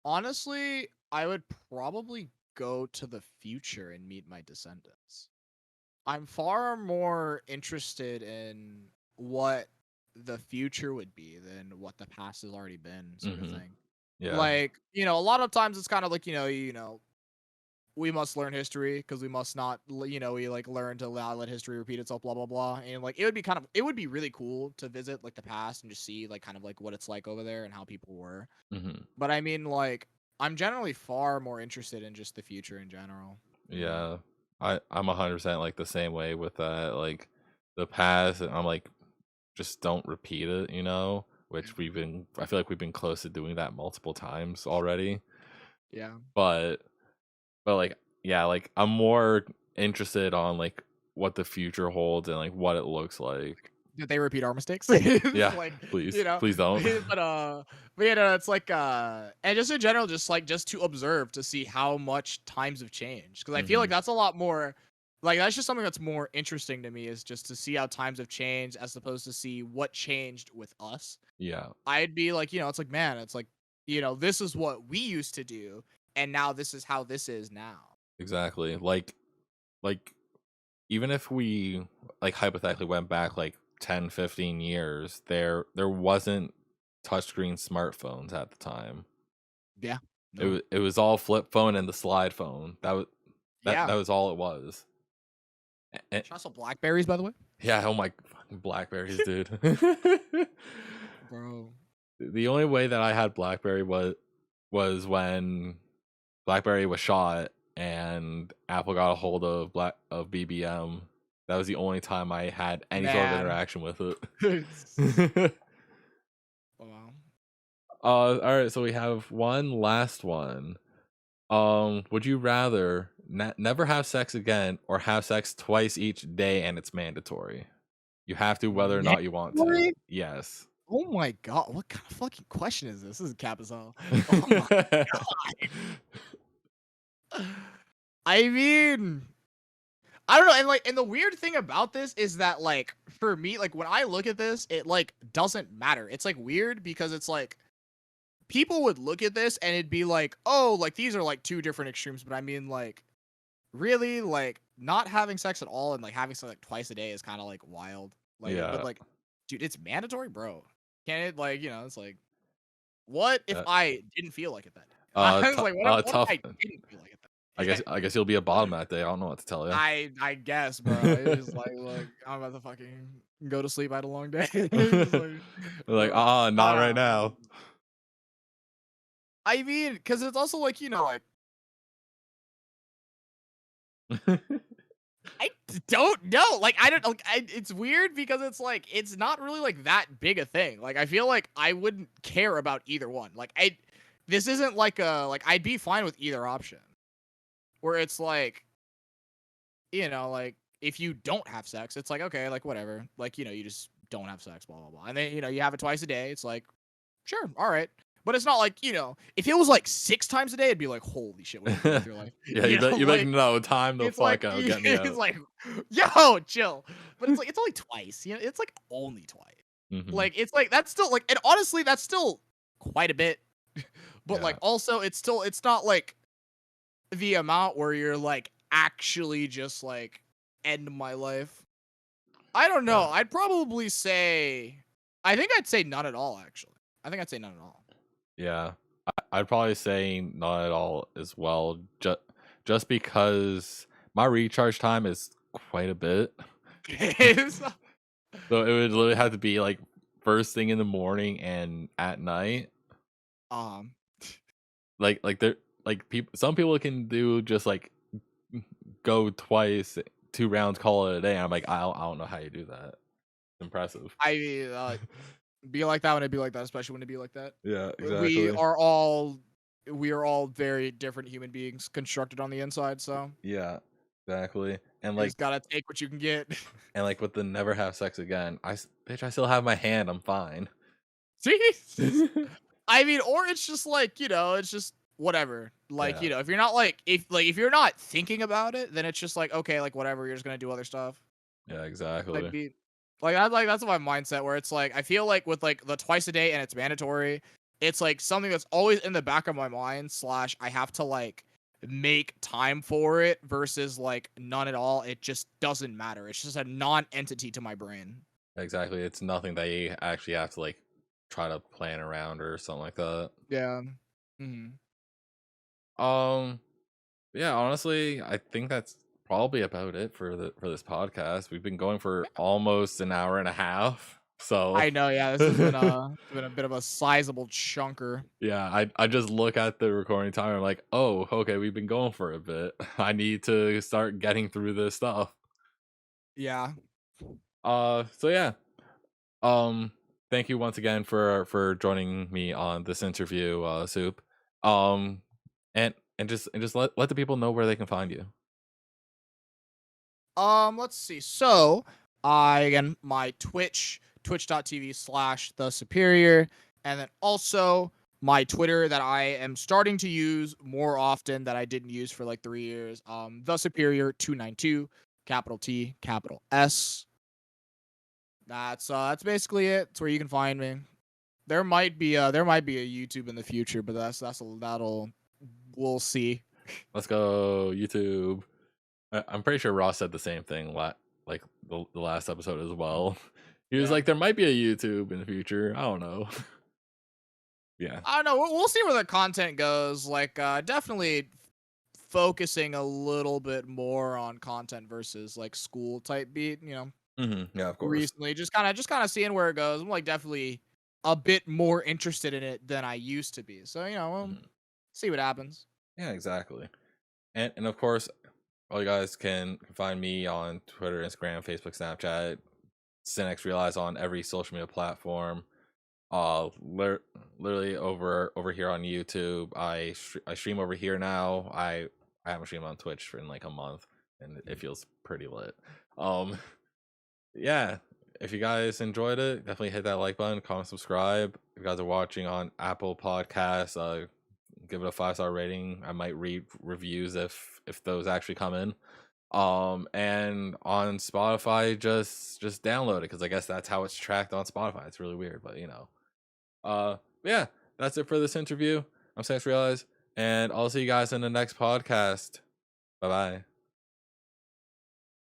honestly, I would probably go to the future and meet my descendants. I'm far more interested in what the future would be than what the past has already been, sort of thing. Yeah. Like, a lot of times it's kind of like, we must learn history because we must not, we like learn to let history repeat itself, blah, blah, blah. And like, it would be really cool to visit like the past and just see like kind of like what it's like over there and how people were. But I mean, like, I'm generally far more interested in just the future in general. Yeah. I'm 100% like the same way with that. Like the past, I'm like, just don't repeat it, which I feel like we've been close to doing that multiple times already. Yeah. But like, yeah, like I'm more interested on like what the future holds and like what it looks like. Did they repeat our mistakes? Yeah, like, please don't. but it's like and just in general, just to observe to see how much times have changed. Because I feel like that's a lot more, like that's just something that's more interesting to me is just to see how times have changed as opposed to see what changed with us. Yeah, I'd be like, it's like, man, it's like, this is what we used to do, and now this is how this is now. exactly. Like even if we like hypothetically went back like 10-15 years, there wasn't touchscreen smartphones at the time. Yeah. No. It was all flip phone and the slide phone. That was all it was. And, also Blackberries, by the way. Yeah, oh my fucking Blackberries, dude. Bro. The only way that I had Blackberry was when Blackberry was shot and Apple got a hold of BBM. That was the only time I had any sort of interaction with it. Oh, wow. All right, so we have one last one. Would you rather never have sex again or have sex twice each day and it's mandatory? You have to whether or not you want to. Yes. Oh my god, what kind of fucking question is this? This is Capizal. Oh my god. I mean, I don't know, and like, and the weird thing about this is that like for me, like when I look at this, it like doesn't matter. It's like weird because it's like people would look at this and it'd be like, oh, like these are like two different extremes, but I mean like really like not having sex at all and like having sex like twice a day is kind of like wild. Like, but Yeah. like, dude, it's mandatory, bro. Can it like, it's like, what if Uh, I didn't feel like it that day? I was like, what if tough. I didn't feel like it I that day? guess you'll be a bottom that day. I don't know what to tell you. I guess, bro. It's just like, look, I'm about to fucking go to sleep. I had a long day. It's Like, uh, not right uh, now. I mean, because it's also like, like I don't know. Like I don't like it's weird because it's like it's not really like that big a thing. Like I feel like I wouldn't care about either one. Like this isn't like a like I'd be fine with either option. Where it's like, like if you don't have sex, it's like okay, like whatever. Like, you just don't have sex, blah blah blah. And then, you have it twice a day. It's like, sure, all right. But it's not like, if it was like 6 times a day, it'd be like, holy shit, what are you doing with your life? Yeah, you bet. You Like, no time the it's fuck like out. Get me it's out. like, yo, chill. But it's like it's only twice. It's like only twice. Mhm. Like it's like that's still like, and honestly, that's still quite a bit. But Yeah. like also, it's not like the amount where you're like actually just like end my life. I don't know. Yeah. I'd probably say, I think I'd say none at all. Actually, I think I'd say none at all. Yeah. I'd probably say not at all as well. Just because my recharge time is quite a bit. So it would literally have to be like first thing in the morning and at night. um, Like there like people some people can do just like go twice, 2 rounds, call it a day. And I'm like, I don't know how you do that. Impressive. I mean, be like that when it be like that, especially when it be like that. Yeah, We exactly. are all very different human beings constructed on the inside, so Yeah, exactly. And you like just gotta take what you can get. with the never have sex again, bitch, I still have my hand. I'm fine. Jesus. I mean, or it's just like, it's just whatever. Like, Yeah. if you're not like if you're not thinking about it, then it's just like, okay, like whatever, you're just gonna do other stuff. Yeah, exactly. Like be like that's my mindset where it's like I feel like with like the twice a day and it's mandatory, it's like something that's always in the back of my mind / I have to like make time for it versus like none at all. It just doesn't matter. It's just a non-entity to my brain. Exactly. It's nothing that you actually have to like try to plan around or something like that. Yeah. Hmm. Um yeah, honestly, I think that's probably about it for this podcast. We've been going for almost an hour and a half. So I know, yeah, this has been a bit of a sizable chunker. yeah, I just look at the recording time. I'm like, oh, okay, we've been going for a bit. I need to start getting through this stuff. Yeah. So yeah. Thank you once again for joining me on this interview, Soup. Um, and just let the people know where they can find you. Let's see. So, again, my twitch.tv / TheSuperior, and then also my Twitter that I am starting to use more often that I didn't use for like 3 years. TheSuperior292, capital T, capital S. That's basically it. It's where you can find me. There might be a YouTube in the future, but we'll see. Let's go YouTube. I'm pretty sure Ross said the same thing like the last episode as well. He was Yeah. like, there might be a YouTube in the future. I don't know. Yeah. I don't know. We'll see where the content goes. Like, definitely focusing a little bit more on content versus like school type beat. Yeah, of course. Recently, just kind of seeing where it goes. I'm like definitely a bit more interested in it than I used to be. So we'll see what happens. Yeah, exactly. And of course, all you guys can find me on Twitter, Instagram, Facebook, Snapchat, SiNxRealize on every social media platform. Literally over here on YouTube. I stream over here now. I haven't streamed on Twitch for in like a month, and it feels pretty lit. Yeah. If you guys enjoyed it, definitely hit that like button, comment, subscribe. If you guys are watching on Apple Podcasts, give it a 5-star rating. I might read reviews if those actually come in. And on Spotify, just download it, because I guess that's how it's tracked on Spotify. It's really weird, but yeah, that's it for this interview. I'm SiNxRealize, and I'll see you guys in the next podcast. Bye bye.